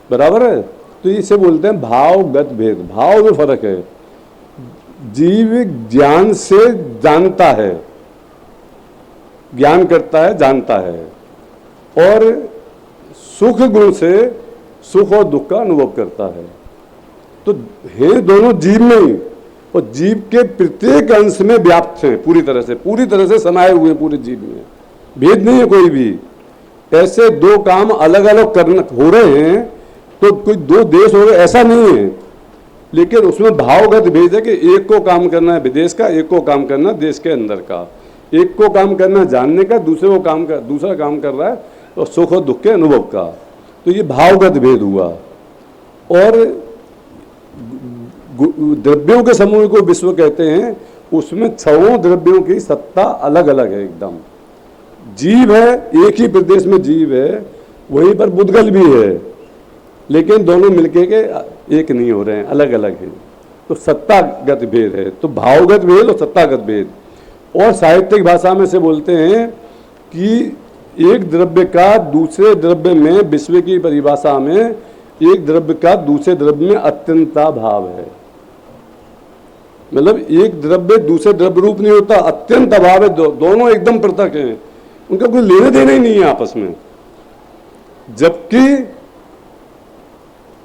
बराबर है। तो इसे बोलते हैं भावगत भेद। भाव में फर्क है। जीव ज्ञान से जानता है, ज्ञान करता है, जानता है, और सुख गुण से सुख और दुख का अनुभव करता है। तो है दोनों जीव में ही, और जीव के प्रत्येक अंश में व्याप्त हैं, पूरी तरह से समाये हुए पूरे जीव में, भेद नहीं है कोई भी। ऐसे दो काम अलग अलग करना हो रहे हैं तो कोई दो देश हो रहे, ऐसा नहीं है, लेकिन उसमें भावगत भेद है कि एक को काम करना है विदेश का, एक को काम करना देश के अंदर का, एक को काम करना जानने का, दूसरा काम कर रहा है और सुख और दुख के अनुभव का। तो ये भावगत भेद हुआ। और द्रव्यों के समूह को विश्व कहते हैं, उसमें 6 द्रव्यों की सत्ता अलग अलग है एकदम। जीव है, एक ही प्रदेश में जीव है, वहीं पर बुद्धगल भी है, लेकिन दोनों मिलके के एक नहीं हो रहे हैं, अलग अलग हैं। तो सत्तागत भेद है। तो भावगत भेद और सत्तागत भेद। और साहित्यिक भाषा में से बोलते हैं कि एक द्रव्य का दूसरे द्रव्य में, विश्व की परिभाषा में एक द्रव्य का दूसरे द्रव्य में अत्यंता भाव है। मतलब एक द्रव्य दूसरे द्रव्य रूप नहीं होता, अत्यंत अभाव है। दोनों एकदम पृथक हैं, उनका कोई लेने देने ही नहीं है आपस में। जबकि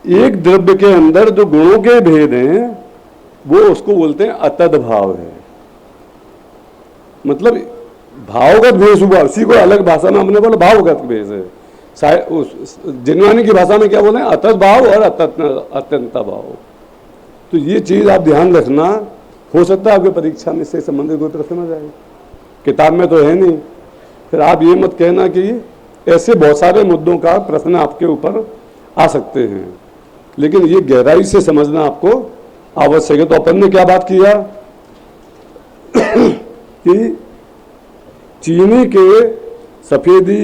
एक द्रव्य के अंदर जो गुणों के भेद हैं वो उसको बोलते हैं अतद भाव है। मतलब भावगत भेद हुआ, उसी को अलग भाषा में हमने बोला भावगत भेद है। जिनवानी की भाषा में क्या बोले, अतद भाव और अत्यंत भाव। तो ये चीज आप ध्यान रखना। हो सकता है आपके परीक्षा में इससे संबंधित कोई प्रश्न आ जाए, किताब में तो है नहीं। फिर आप ये मत कहना कि ऐसे बहुत सारे मुद्दों का प्रश्न आपके ऊपर आ सकते हैं, लेकिन ये गहराई से समझना आपको आवश्यक है। तो अपन ने क्या बात किया कि चीनी के सफेदी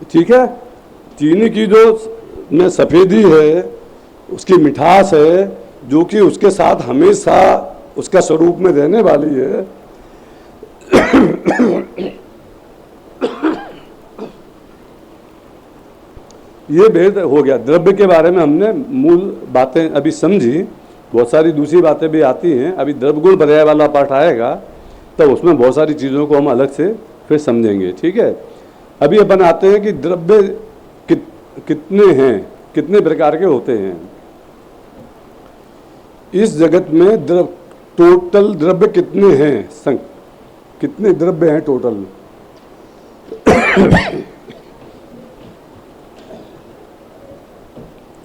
ठीक है, चीनी की जो में सफेदी है, उसकी मिठास है, जो कि उसके साथ हमेशा उसका स्वरूप में रहने वाली है। ये भेद हो गया। द्रव्य के बारे में हमने मूल बातें अभी समझी, बहुत सारी दूसरी बातें भी आती हैं। अभी द्रव्यगुण पर्याय वाला पाठ आएगा तब उसमें बहुत सारी चीज़ों को हम अलग से फिर समझेंगे, ठीक है। अभी अपन आते हैं कि द्रव्य कितने हैं, कितने प्रकार के होते हैं इस जगत में। टोटल द्रव्य कितने हैं, कितने द्रव्य हैं टोटल?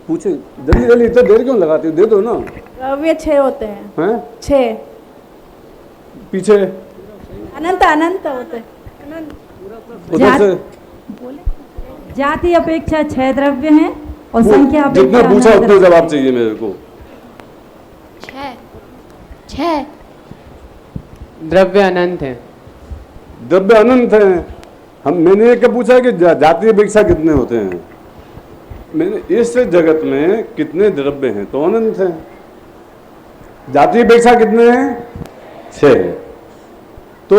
पूछे जल्दी जल्दी, इतना देर क्यों लगाती हो, दे दो ना। द्रव्य 6 होते हैं, 6 पीछे अनंत अनंत होते हैं। जाति अपेक्षा 6 द्रव्य हैं और संख्या जितना पूछा उतना जवाब चाहिए मेरे को। 6 द्रव्य अनंत है। द्रव्य अनंत है। मैंने ये क्या पूछा कि जाति अपेक्षा कितने होते हैं? मैंने इस जगत में कितने द्रव्य हैं तो अनंत हैं। जाति अपेक्षा कितने हैं? 6। तो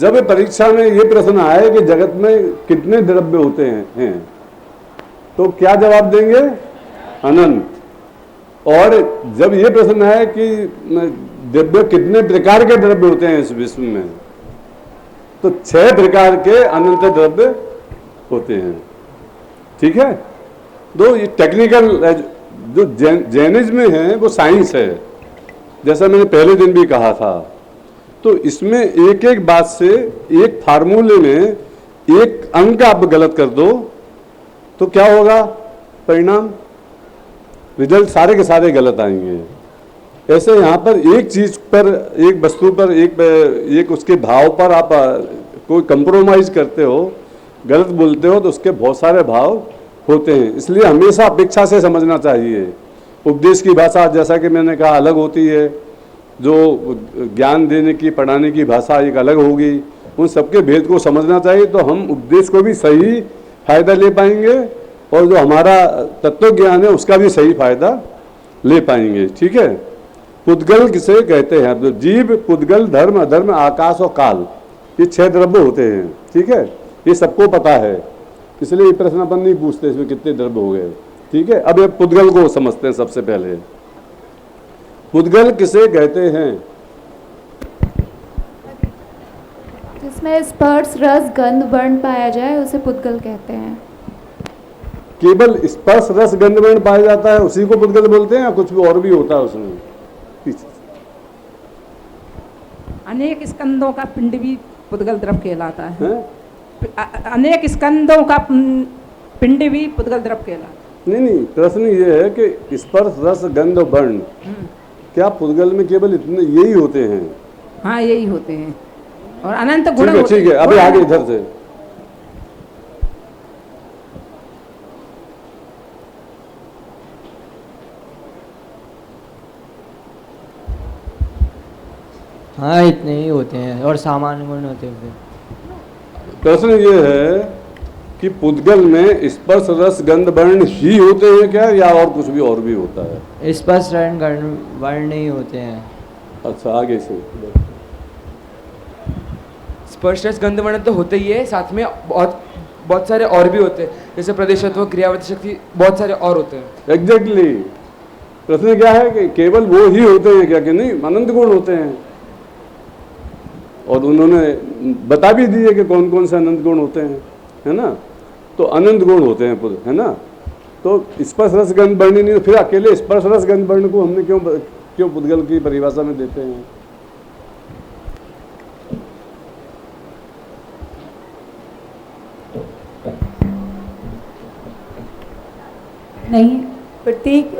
जब परीक्षा में ये प्रश्न आए कि जगत में कितने द्रव्य होते हैं तो क्या जवाब देंगे? अनंत। और जब ये प्रश्न आए कि द्रव्य कितने प्रकार के द्रव्य होते हैं इस विश्व में, तो 6 प्रकार के अनंत द्रव्य होते हैं, ठीक है। तो ये टेक्निकल जो जैनिज्म में है वो साइंस है, जैसा मैंने पहले दिन भी कहा था। तो इसमें एक एक बात से, एक फार्मूले में एक अंक आप गलत कर दो तो क्या होगा परिणाम, रिजल्ट सारे के सारे गलत आएंगे। ऐसे यहाँ पर एक चीज पर, एक वस्तु पर, एक उसके भाव पर आप कोई कंप्रोमाइज करते हो, गलत बोलते हो, तो उसके बहुत सारे भाव होते हैं। इसलिए हमेशा अपेक्षा से समझना चाहिए। उपदेश की भाषा जैसा कि मैंने कहा अलग होती है, जो ज्ञान देने की, पढ़ाने की भाषा एक अलग होगी। उन सबके भेद को समझना चाहिए, तो हम उपदेश को भी सही फायदा ले पाएंगे और जो हमारा तत्व ज्ञान है उसका भी सही फायदा ले पाएंगे। ठीक है। पुद्गल किसे कहते हैं? तो जीव, पुद्गल, धर्म, अधर्म, आकाश और काल, ये 6 द्रव्य होते हैं। ठीक है, ये सबको पता है, इसलिए ये प्रश्न अपन नहीं पूछते इसमें कितने द्रव्य हो गए। ठीक है, अब ये पुद्गल को समझते हैं। सबसे पहले पुद्गल किसे कहते हैं? जिसमें स्पर्श रस गंध वर्ण पाया जाए उसे पुद्गल कहते हैं। केवल स्पर्श रस गंध वर्ण पाया जाता है उसी को पुद्गल बोलते हैं, या कुछ भी और भी होता है उसमें? अनेक स्कंदों का पिंड भी पुद्गल द्रव कहलाता है। अनेक स्कंदों का पिंड भी पुद्गल द्रव कहलाता है। नहीं, प्रश्न ये है कि स्पर्श रस गंध वर्ण, क्या पुद्गल में केवल इतने यही होते हैं? हाँ, यही होते हैं और अनंत गुण होते हैं। ठीक है, अभी आगे इधर से। हाँ, इतने ही होते हैं और सामान्य गुण होते हैं। प्रश्न ये है कि पुद्गल में स्पर्श रस गंध वर्ण ही होते हैं क्या, या और कुछ भी और भी होता है? स्पर्श रस गंध वर्ण नहीं होते हैं। अच्छा, आगे से। स्पर्श रस गंध वर्ण तो होते ही है, साथ में बहुत सारे और भी होते हैं, जैसे प्रदेशत्व, क्रियावृत्ति शक्ति, बहुत सारे और होते हैं। एग्जैक्टली। प्रश्न क्या है कि केवल वो ही होते हैं क्या, कि नहीं अनंत गुण होते हैं? और उन्होंने बता भी दिए कि कौन कौन से अनंत गुण होते हैं, है ना। तो अनंत गुण होते हैं, है ना। तो स्पर्श रस गंध वर्ण नहीं, फिर अकेले स्पर्श रस गंध वर्ण को हमने क्यों पुद्गल की परिभाषा में देते हैं? नहीं, प्रत्येक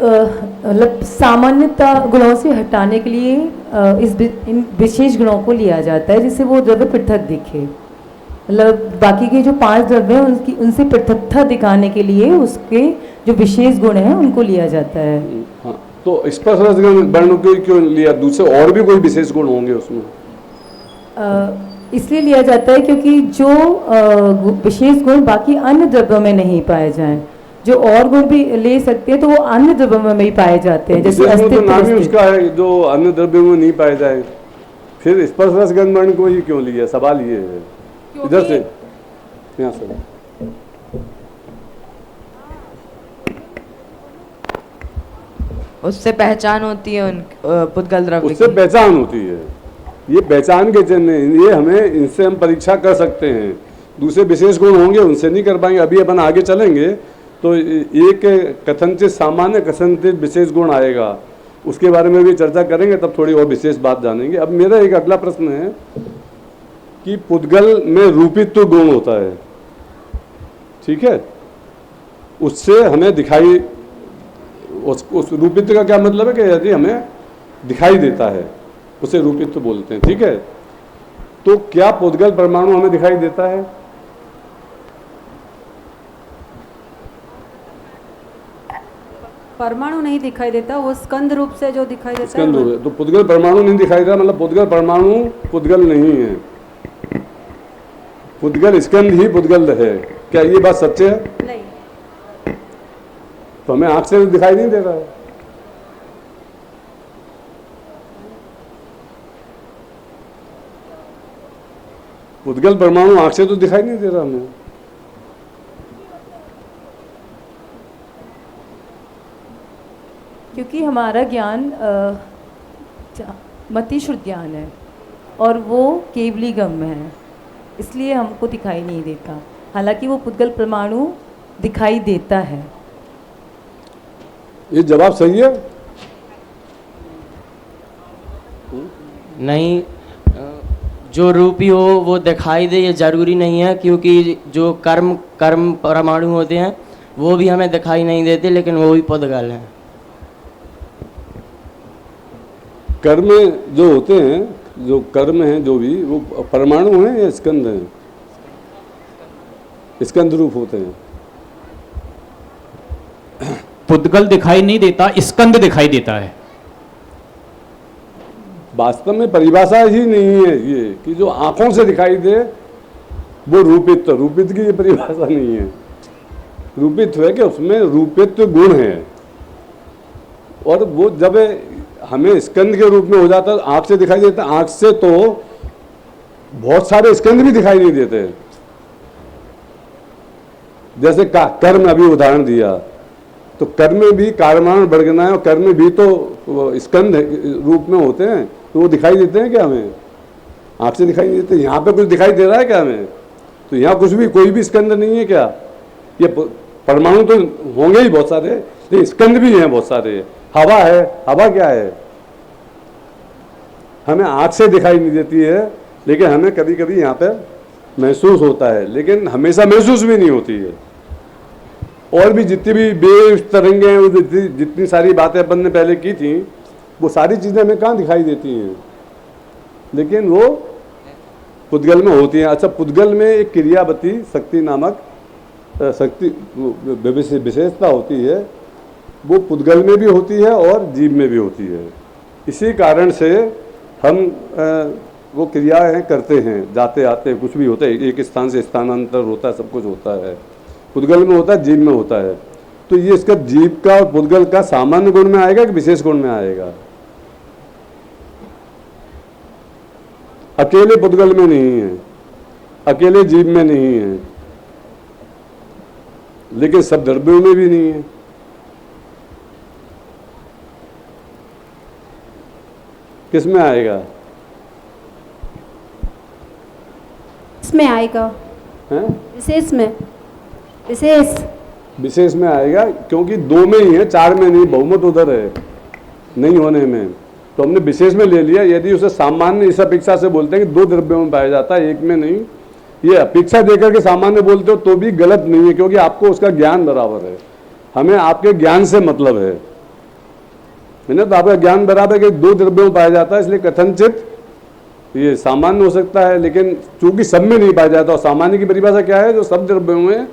मतलब सामान्यता गुणों से हटाने के लिए इन विशेष गुणों को लिया जाता है, जिससे वो द्रव्य पृथक दिखे। मतलब बाकी के जो 5 द्रव्य हैं उनसे पृथकता दिखाने के लिए उसके जो विशेष गुण हैं उनको लिया जाता है। हाँ, तो स्पर्श रस गंध वर्ण को क्यों लिया? दूसरे और भी कोई विशेष गुण होंगे उसमें? इसलिए लिया जाता है क्योंकि जो विशेष गुण बाकी अन्य द्रव्यों में नहीं पाए जाएं, जो और गुण भी ले सकते हैं तो वो अन्य द्रव्यों में ही पाए जाते हैं। जैसे तो नाम ही उसका है जो अन्य द्रव्यों में नहीं पाए जाए, फिर स्पर्श रस गंध वर्ण को ही क्यों लिया? सवाल ये है। इधर से, यहाँ से। उससे पहचान होती है उन पुद्गल द्रव्य की। उससे पहचान होती है, ये पहचान के चिन्ह हैं, ये हमें इनसे हम परीक्षा कर सकते हैं। दूसरे विशेष गुण होंगे उनसे नहीं कर पाएंगे। अभी अपन आगे चलेंगे तो एक कथनचित सामान्य, कथनचित विशेष गुण आएगा, उसके बारे में भी चर्चा करेंगे, तब थोड़ी और विशेष बात जानेंगे। अब मेरा एक अगला प्रश्न है कि पुद्गल में रूपित्व गुण होता है, ठीक है, उससे हमें दिखाई, उस रूपित्व का क्या मतलब है कि यदि हमें दिखाई देता है उसे रूपित्व बोलते हैं, ठीक है। तो क्या पुद्गल परमाणु हमें दिखाई देता है? परमाणु नहीं दिखाई देता, वो स्कंद रूप से जो दिखाई देता स्कंद रूप, तो पुद्गल परमाणु नहीं दिखाई देता, मतलब पुद्गल परमाणु पुद्गल नहीं है, पुद्गल स्कंद ही पुद्गल है। क्या ये बात सच है? नहीं। तो हमें आंख से दिखाई नहीं दे रहा है। पुद्गल परमाणु आंख से तो दिखाई नहीं दे रहा हमें। क्योंकि हमारा ज्ञान मति शुद्ध ज्ञान है और वो केवली गम्य है, इसलिए हमको दिखाई नहीं देता। हालांकि वो पुद्गल परमाणु दिखाई देता है। ये जवाब सही है? नहीं, जो रूपी हो वो दिखाई दे ये जरूरी नहीं है, क्योंकि जो कर्म कर्म परमाणु होते हैं वो भी हमें दिखाई नहीं देते, लेकिन वो भी पुद्गल हैं। कर्म जो होते हैं, जो कर्म हैं जो भी, वो परमाणु हैं या स्कंद हैं? स्कंद रूप होते हैं। पुद्गल दिखाई नहीं देता, स्कंद दिखाई देता है। वास्तव में परिभाषा ही नहीं है ये कि जो आंखों से दिखाई दे वो रूपित्व, रूपित्व की ये परिभाषा नहीं है। रूपित्व है कि उसमें रूपित्व गुण है, और वो जब हमें स्कंद के रूप में हो जाता है, आंख से दिखाई देता, आंख से तो बहुत सारे स्कंद भी दिखाई नहीं देते। जैसे कर्म अभी उदाहरण दिया, तो कर्म में भी कार्यमान बड़गना है, और कर्म भी तो स्कंद रूप में होते हैं, तो वो दिखाई देते हैं क्या हमें? आंख से दिखाई नहीं देते। यहाँ पे कुछ दिखाई दे रहा है क्या हमें? तो यहाँ कुछ भी, कोई भी स्कंद नहीं है क्या? ये परमाणु तो होंगे ही बहुत सारे, लेकिन स्कंद भी हैं बहुत सारे। हवा है, हवा क्या है? हमें आंख से दिखाई नहीं देती है, लेकिन हमें कभी कभी यहाँ पे महसूस होता है, लेकिन हमेशा महसूस भी नहीं होती है। और भी जितनी भी वेव तरंगे हैं, जितनी सारी बातें अपन ने पहले की थी, वो सारी चीज़ें हमें कहाँ दिखाई देती हैं, लेकिन वो पुद्गल में होती हैं। अच्छा, पुद्गल में एक क्रियावती शक्ति नामक शक्ति विशेषता होती है, वो पुद्गल में भी होती है और जीव में भी होती है। इसी कारण से हम वो क्रियाएं करते हैं, जाते आते कुछ भी होता है, एक स्थान से स्थानांतर होता है, सब कुछ होता है। पुद्गल में होता है, जीव में होता है। तो ये इसका जीव का और पुद्गल का सामान्य गुण में आएगा कि विशेष गुण में आएगा? अकेले पुद्गल में नहीं है, अकेले जीव में नहीं है, लेकिन सब द्रव्यों में भी नहीं है। किस में आएगा? इसमें आएगा, हैं? विशेष में, विशेष में आएगा, क्योंकि दो में ही है, चार में नहीं। बहुमत उधर है नहीं होने में, तो हमने विशेष में ले लिया। यदि उसे सामान्य इस अपेक्षा से बोलते हैं कि दो द्रव्यों में पाया जाता है, एक में नहीं, ये अपेक्षा देकर के सामान्य बोलते हो तो भी गलत नहीं है, क्योंकि आपको उसका ज्ञान बराबर है। हमें आपके ज्ञान से मतलब है ना, तो आपका ज्ञान बराबर कि दो द्रव्यों में पाया जाता है, इसलिए कथनचित ये सामान्य हो सकता है, लेकिन चूंकि सब में नहीं पाया जाता। और सामान्य की परिभाषा क्या है? जो सब द्रव्यों में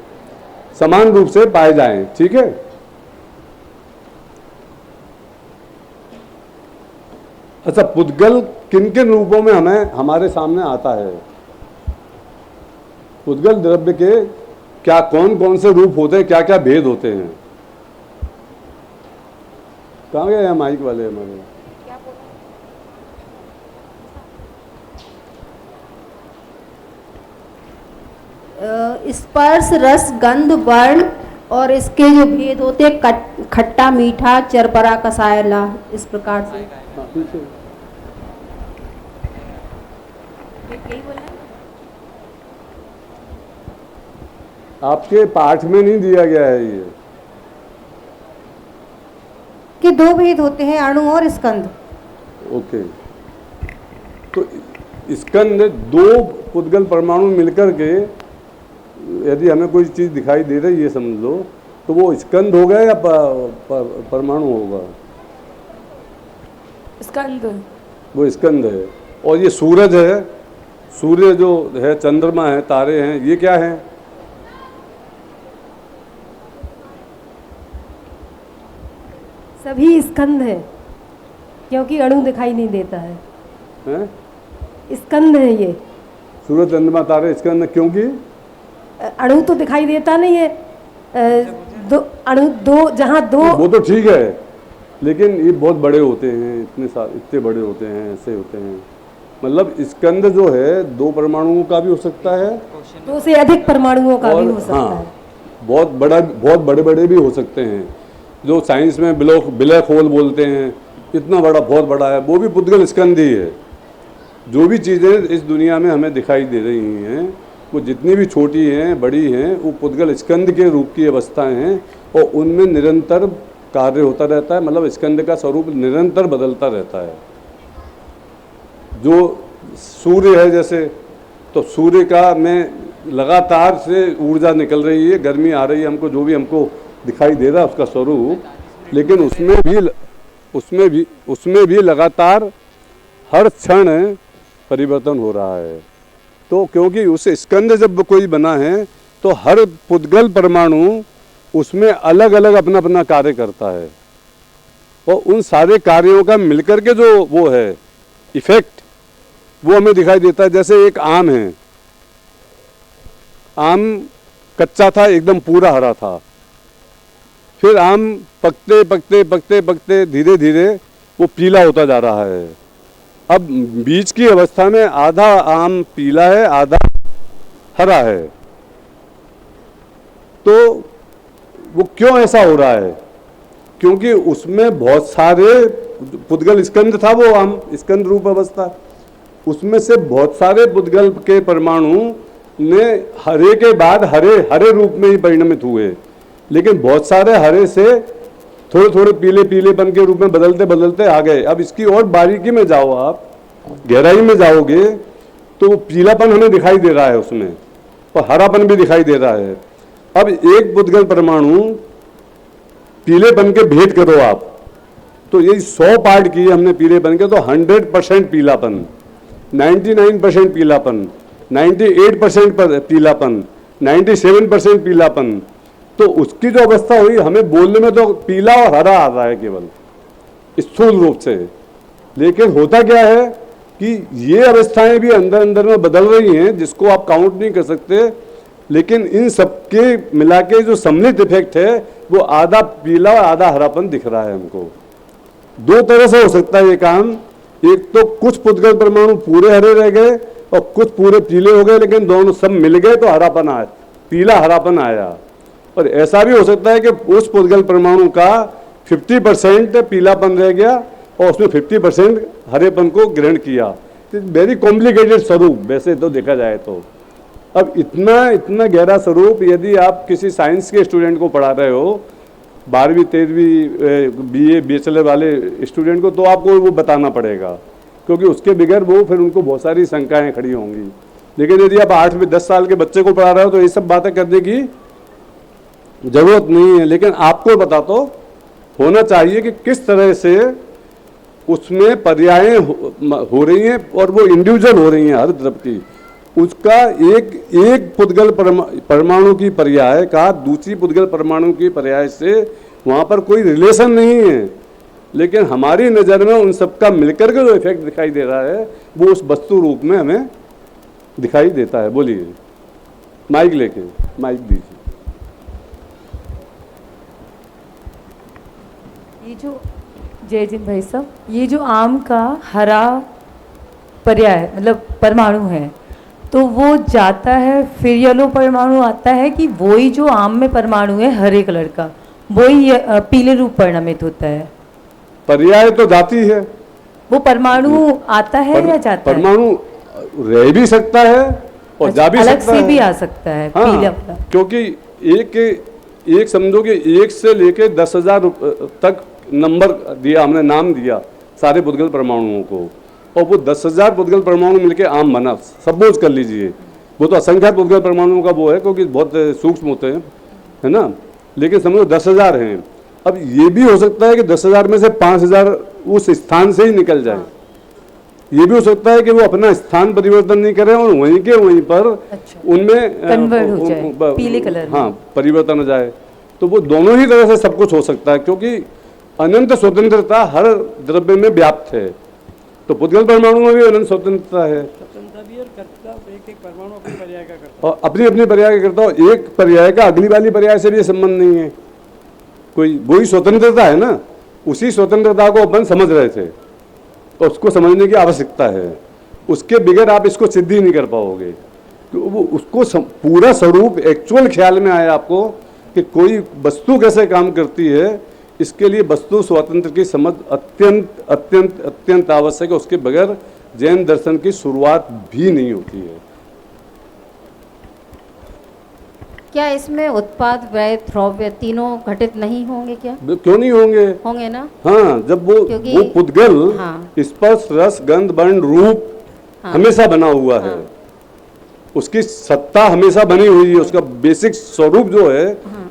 समान रूप से पाए जाएं। ठीक है। अच्छा, पुद्गल किन किन रूपों में हमें हमारे सामने आता है? पुद्गल द्रव्य के क्या कौन कौन से रूप होते हैं, क्या क्या भेद होते हैं? कहाँ गए हैं माइक वाले हमारे? स्पर्श, रस, गंध, वर्ण, और इसके जो भेद होते हैं खट्टा, मीठा, चरपरा, कसायला, इस प्रकार से। आपके पाठ में नहीं दिया गया है ये कि दो भेद होते हैं, अणु और स्कंद। ओके, तो स्कंद दो पुद्गल परमाणु मिलकर के यदि हमें कोई चीज़ दिखाई दे रही है, समझ लो, तो वो स्कंद होगा या परमाणु होगा? स्कंद। वो स्कंद है। और ये सूरज है, सूर्य जो है, चंद्रमा है, तारे हैं, ये क्या है? सभी स्कंद है, क्योंकि अणु दिखाई नहीं देता है, हैं? स्कंद है ये। सूरज, चंद्रमा, तारे स्कंद, क्योंकि अणु तो दिखाई देता नहीं है। दो अणु, दो जहाँ दो, वो तो ठीक है, लेकिन ये बहुत बड़े होते हैं, इतने बड़े होते हैं, ऐसे होते हैं। मतलब स्कंद जो है दो परमाणुओं का भी हो सकता है, दो से अधिक परमाणुओं का भी हो सकता है। बहुत बड़े बड़े भी हो सकते हैं। जो साइंस में ब्लैक होल बोलते हैं, इतना बड़ा, बहुत बड़ा है, वो भी पुद्गल स्कंद ही है। जो भी चीज़ें इस दुनिया में हमें दिखाई दे रही हैं, वो जितनी भी छोटी हैं, बड़ी हैं, वो पुद्गल स्कंद के रूप की अवस्थाएं हैं, और उनमें निरंतर कार्य होता रहता है। मतलब स्कंद का स्वरूप निरंतर बदलता रहता है। जो सूर्य है जैसे, तो सूर्य का में लगातार से ऊर्जा निकल रही है, गर्मी आ रही है हमको, जो भी हमको दिखाई दे रहा है उसका स्वरूप, लेकिन उसमें भी लगातार हर क्षण परिवर्तन हो रहा है। तो क्योंकि उस स्कंद जब कोई बना है तो हर पुद्गल परमाणु उसमें अलग अलग अपना अपना कार्य करता है, और उन सारे कार्यों का मिलकर के जो वो है इफेक्ट, वो हमें दिखाई देता है। जैसे एक आम है, आम कच्चा था, एकदम पूरा हरा था, फिर आम पकते पकते पकते पकते धीरे धीरे वो पीला होता जा रहा है। अब बीच की अवस्था में आधा आम पीला है, आधा हरा है। तो वो क्यों ऐसा हो रहा है? क्योंकि उसमें बहुत सारे पुद्गल स्कंद था, वो आम स्कंद रूप अवस्था, उसमें से बहुत सारे पुद्गल के परमाणु ने हरे के बाद हरे हरे रूप में ही परिणमित हुए, लेकिन बहुत सारे हरे से थोड़े थोड़े पीले पीलेपन के रूप में बदलते बदलते आ गए। अब इसकी और बारीकी में जाओ, आप गहराई में जाओगे तो वो पीलापन हमें दिखाई दे रहा है उसमें, और हरापन भी दिखाई दे रहा है। अब एक पुद्गल परमाणु पीलेपन के भेद करो आप, तो ये 100 पार्ट किए हमने पीलेपन के, तो 100% पीलापन, 99% पीलापन, 98% पीलापन, 97% पीलापन, तो उसकी जो अवस्था हुई, हमें बोलने में तो पीला और हरा आ रहा है केवल स्थूल रूप से, लेकिन होता क्या है कि ये अवस्थाएं भी अंदर अंदर में बदल रही हैं, जिसको आप काउंट नहीं कर सकते, लेकिन इन सबके मिला के जो सम्मिलित इफेक्ट है वो आधा पीला और आधा हरापन दिख रहा है हमको। दो तरह से हो सकता है ये काम, एक तो कुछ पुद्गल परमाणु पूरे हरे रह गए और कुछ पूरे पीले हो गए, लेकिन दोनों सब मिल गए तो हरापन आया, पीला हरापन आया। और ऐसा भी हो सकता है कि उस पुद्गल परमाणु का 50% पीलापन रह गया और उसमें 50% हरेपन को ग्रहण किया। वेरी कॉम्प्लिकेटेड स्वरूप वैसे तो देखा जाए तो। अब इतना गहरा स्वरूप यदि आप किसी साइंस के स्टूडेंट को पढ़ा रहे हो, 12वीं 13वीं BA बैचलर वाले स्टूडेंट को, तो आपको वो बताना पड़ेगा, क्योंकि उसके बगैर वो फिर उनको बहुत सारी शंकाएं खड़ी होंगी। लेकिन यदि आप 8 से 10 साल के बच्चे को पढ़ा रहे हो तो ये सब बातें करने की जरूरत नहीं है, लेकिन आपको बता तो होना चाहिए कि किस तरह से उसमें पर्यायें हो रही हैं और वो इंडिविजुअल हो रही हैं हर द्रव की। उसका एक पुद्गल परमाणु की पर्याय का दूसरी पुद्गल परमाणु की पर्याय से वहाँ पर कोई रिलेशन नहीं है, लेकिन हमारी नज़र में उन सबका मिलकर के जो इफेक्ट दिखाई दे रहा है वो उस वस्तु रूप में हमें दिखाई देता है। बोलिए, माइक लेके, माइक दीजिए। ये जो जय जिन भाई साहब, ये जो आम का हरा पर्याय मतलब परमाणु है, तो वो जाता है फिर येलो परमाणु आता है कि वही जो आम में परमाणु है हरे कलर का, वही पीले रूप परिणमित होता है? पर्याय तो जाती है, वो परमाणु आता है या जाता है? परमाणु रह भी सकता है और जा भी अलग सकता से है, भी आ सकता है। हाँ, पीला वाला। क्योंकि एक समझो कि 1 से लेके 10,000 तक नंबर दिया हमने, नाम दिया सारे पुद्गल परमाणुओं को, और वो 10,000 पुद्गल परमाणु मिलके आम बना। सपोज कर लीजिए, वो तो असंख्यात पुद्गल परमाणुओं का वो है क्योंकि बहुत सूक्ष्म होते हैं, है ना, लेकिन समझो 10,000 हैं। अब ये भी हो सकता है कि 10,000 में से 5,000 उस स्थान से ही निकल जाए। ये भी हो सकता है कि वो अपना स्थान परिवर्तन नहीं करें और वहीं के वहीं पर उनमें कन्वर्ट हो जाए पीले कलर में। हाँ, परिवर्तन हो जाए। तो वो दोनों ही तरह से सब कुछ हो सकता है, क्योंकि अनंत स्वतंत्रता हर द्रव्य में व्याप्त है। तो पुद्गल परमाणु में भी अनंत स्वतंत्रता है, और अपनी अपनी पर्याय का करता हो। एक पर्याय का अगली वाली पर्याय से भी संबंध नहीं है, कोई वही स्वतंत्रता है ना, उसी स्वतंत्रता को अपन समझ रहे थे, तो उसको समझने की आवश्यकता है। उसके बगैर आप इसको सिद्धि नहीं कर पाओगे। तो वो उसको पूरा स्वरूप एक्चुअल ख्याल में आया आपको कि कोई वस्तु कैसे काम करती है, इसके लिए वस्तु स्वतंत्र की समझ अत्यंत अत्यंत अत्यंत आवश्यक है। उसके बगैर जैन दर्शन की शुरुआत भी नहीं होती है। क्या इसमें उत्पाद व्यय द्रव्य तीनों घटित नहीं होंगे क्या? क्यों नहीं होंगे? होंगे ना? हाँ, जब वो पुद्गल स्पर्श रस गंध वर्ण रूप हमेशा बना हुआ है, उसकी सत्ता हमेशा बनी हुई है, उसका बेसिक स्वरूप जो है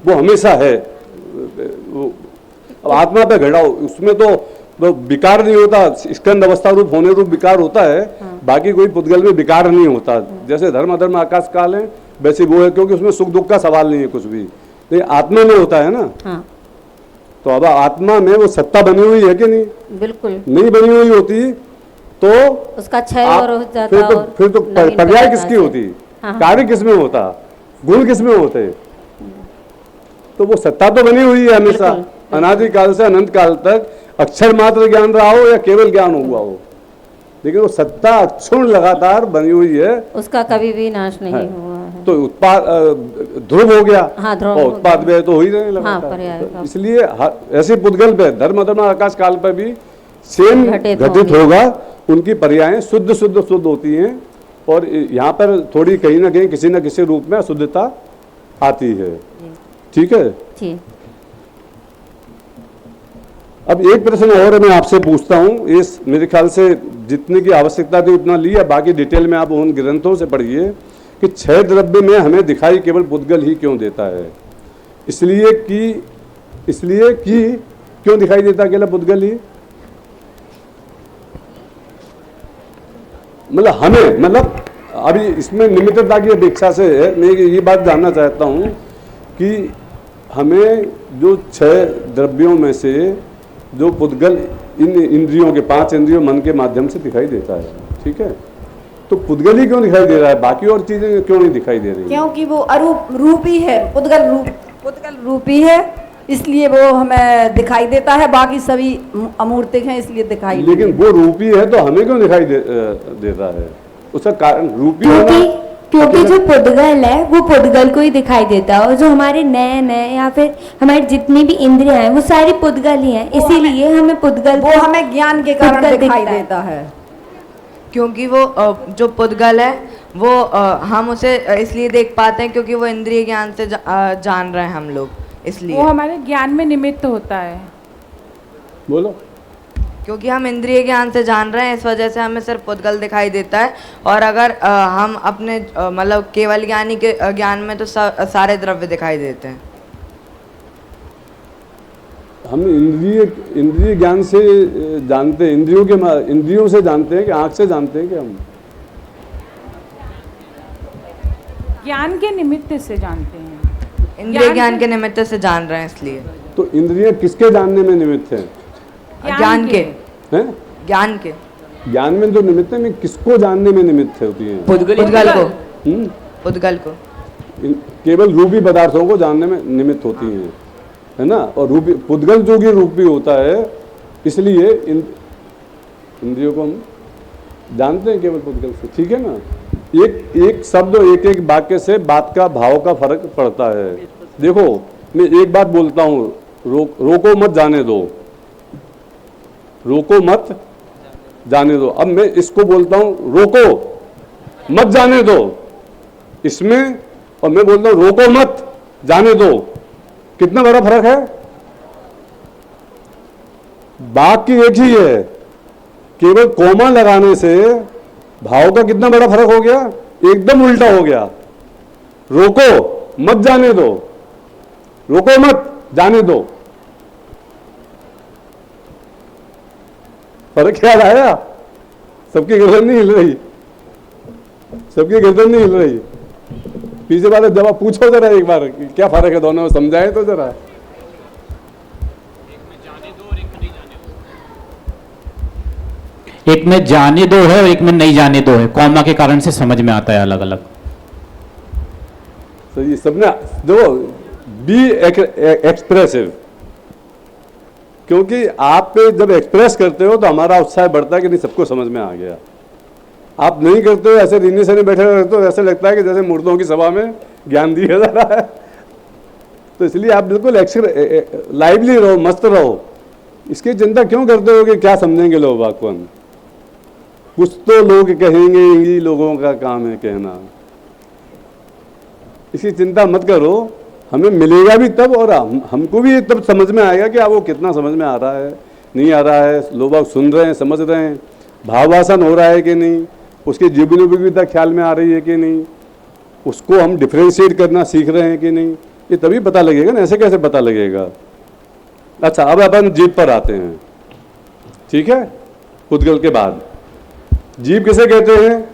वो हमेशा है। अब आत्मा पे घड़ा उसमें तो विकार नहीं होता, स्कंद अवस्था रूप होने रूप विकार होता है, बाकी कोई पुद्गल में विकार नहीं होता। जैसे धर्म अधर्म आकाश काल है वैसे वो है, क्योंकि उसमें सुख दुख का सवाल नहीं है कुछ भी, लेकिन आत्मा में होता है ना। तो अब आत्मा में वो सत्ता बनी हुई है कि नहीं? बिल्कुल नहीं बनी हुई होती तो उसका क्षय और हो जाता, फिर तो पर्याय किसकी होती? कार्य किसमें होता? गुण किसमें होते? तो वो सत्ता तो बनी हुई है हमेशा, अनादि काल से अनंत काल तक, अक्षर मात्र ज्ञान रहा हो या केवल ज्ञान हुआ हो, लेकिन वो सत्ता अक्षुण लगातार बनी हुई है, उसका कभी भी नाश नहीं हुआ है। तो उत्पाद ध्रुव हो गया, ध्रुव और उत्पाद व्यय तो हो ही नहीं लगा। इसलिए ऐसे पुद्गल पे धर्म धर्म आकाश काल पर भी सेम घटित होगा, उनकी पर्यायें शुद्ध शुद्ध शुद्ध होती हैं, और यहाँ पर थोड़ी कहीं ना कहीं किसी न किसी रूप में अशुद्धता आती है। ठीक है जी। अब एक प्रश्न और मैं आपसे पूछता हूँ, इस मेरे ख्याल से जितने की आवश्यकता थी उतना लिया, बाकी डिटेल में आप उन ग्रंथों से पढ़िए कि छह द्रव्य में हमें दिखाई केवल पुद्गल ही क्यों देता है। इसलिए कि क्यों दिखाई देता केवल पुद्गल ही? मतलब अभी इसमें निमित्तता की अपेक्षा से है, मैं ये बात जानना चाहता हूँ कि हमें जो छह द्रव्यों में से जो पुद्गल इन इंद्रियों के 5 इंद्रियों मन के माध्यम से दिखाई देता है, ठीक है, तो पुद्गल ही क्यों दिखाई दे रहा है, बाकी और चीजें क्यों नहीं दिखाई दे रही? क्योंकि वो अरूप रूपी है, पुद्गल रूपी है, इसलिए वो हमें दिखाई देता है, बाकी सभी अमूर्तिक हैं इसलिए दिखाई। लेकिन वो रूपी है तो हमें क्यों दिखाई देता है? उसका कारण रूपी होना, क्योंकि जो पुद्गल है वो पुद्गल को ही दिखाई देता है, और जो हमारे नयन है या फिर हमारी जितनी भी इंद्रियां हैं वो सारी पुद्गल ही हैं, इसीलिए हमें पुद्गल वो हमें ज्ञान के कारण दिखाई देता है। क्योंकि वो जो पुद्गल है वो हम उसे इसलिए देख पाते हैं क्योंकि वो इंद्रिय ज्ञान से जान रहे हैं हम लोग, इसलिए वो हमारे ज्ञान में निमित्त होता है। बोलो। क्योंकि हम इंद्रिय ज्ञान से जान रहे हैं, इस वजह से हमें सिर्फ पुद्गल दिखाई देता है। और अगर हम अपने मतलब केवल ज्ञानी के ज्ञान में तो सारे द्रव्य दिखाई देते हैं। हम इंद्रिय ज्ञान से जानते हैं, इंद्रियों से जानते हैं कि आंख से जानते हैं कि हम ज्ञान के निमित्त से जानते हैं, इंद्रिय ज्ञान के निमित्त से जान रहे हैं इसलिए। तो इंद्रियां किसके जानने में निमित्त हैं? ज्ञान के हैं? ज्ञान के ज्ञान में जो निमित्त है, किसको जानने में निमित्त होती है? पुद्गल को केवल रूपी पदार्थों को जानने में निमित्त होती हैं, है ना। और रूपी पुद्गल जो कि रूपी होता है, इसलिए इंद्रियों को हम जानते हैं केवल पुद्गल से, ठीक है ना। एक शब्द एक वाक्य से बात का भाव का फर्क पड़ता है। देखो मैं एक बात बोलता हूँ, रोको मत जाने दो, रोको मत जाने दो। अब मैं इसको बोलता हूं रोको मत जाने दो इसमें, और मैं बोलता हूं रोको मत जाने दो, कितना बड़ा फर्क है? बाकी एक ही है, केवल कोमा लगाने से भाव का कितना बड़ा फर्क हो गया, एकदम उल्टा हो गया। रोको मत जाने दो, रोको मत जाने दो, फर्क क्या आया? सबकी गर्दन नहीं हिल रही, सबकी गर्दन नहीं हिल रही। पीछे वाले जवाब पूछो जरा एक बार, क्या फर्क है दोनों में, समझाए तो जरा। एक में जाने दो है और एक में नहीं जाने दो है, कॉमा के कारण से समझ में आता है अलग अलग। तो ये सबने देखो बी एक्सप्रेसिव, क्योंकि आप जब एक्सप्रेस करते हो तो हमारा उत्साह बढ़ता है कि नहीं सबको समझ में आ गया। आप नहीं करते हो, ऐसे रीने से बैठे रहते हो, ऐसे लगता है कि जैसे मुर्दों की सभा में ज्ञान दिया जा रहा है। तो इसलिए आप बिल्कुल लाइवली रहो, मस्त रहो, इसकी चिंता क्यों करते हो कि क्या समझेंगे लोग वाकवन। कुछ तो लोग कहेंगे, इन्हीं लोगों का काम है कहना। इसकी चिंता मत करो, हमें मिलेगा भी तब, और हमको भी तब समझ में आएगा कि वो कितना समझ में आ रहा है, नहीं आ रहा है, लोग बाग सुन रहे हैं, समझ रहे हैं, भावासन हो रहा है कि नहीं, उसकी जीवनोपयोगिता ख्याल में आ रही है कि नहीं, उसको हम डिफ्रेंशिएट करना सीख रहे हैं कि नहीं, ये तभी पता लगेगा ना, ऐसे कैसे पता लगेगा। अच्छा, अब अपन जीव पर आते हैं, ठीक है। पुद्गल के बाद जीव किसे कहते हैं?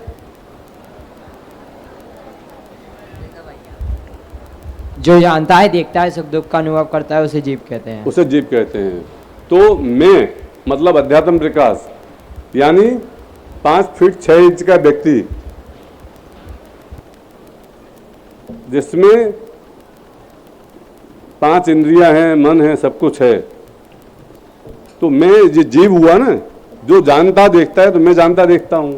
जो जानता है, देखता है, सुख दुख का अनुभव करता है, उसे जीव कहते हैं। उसे जीव कहते हैं। तो मैं मतलब अध्यात्म प्रकाश, यानी 5 फीट 6 इंच का व्यक्ति जिसमें 5 इंद्रियां हैं, मन है, सब कुछ है, तो मैं ये जीव हुआ ना, जो जानता देखता है, तो मैं जानता देखता हूं,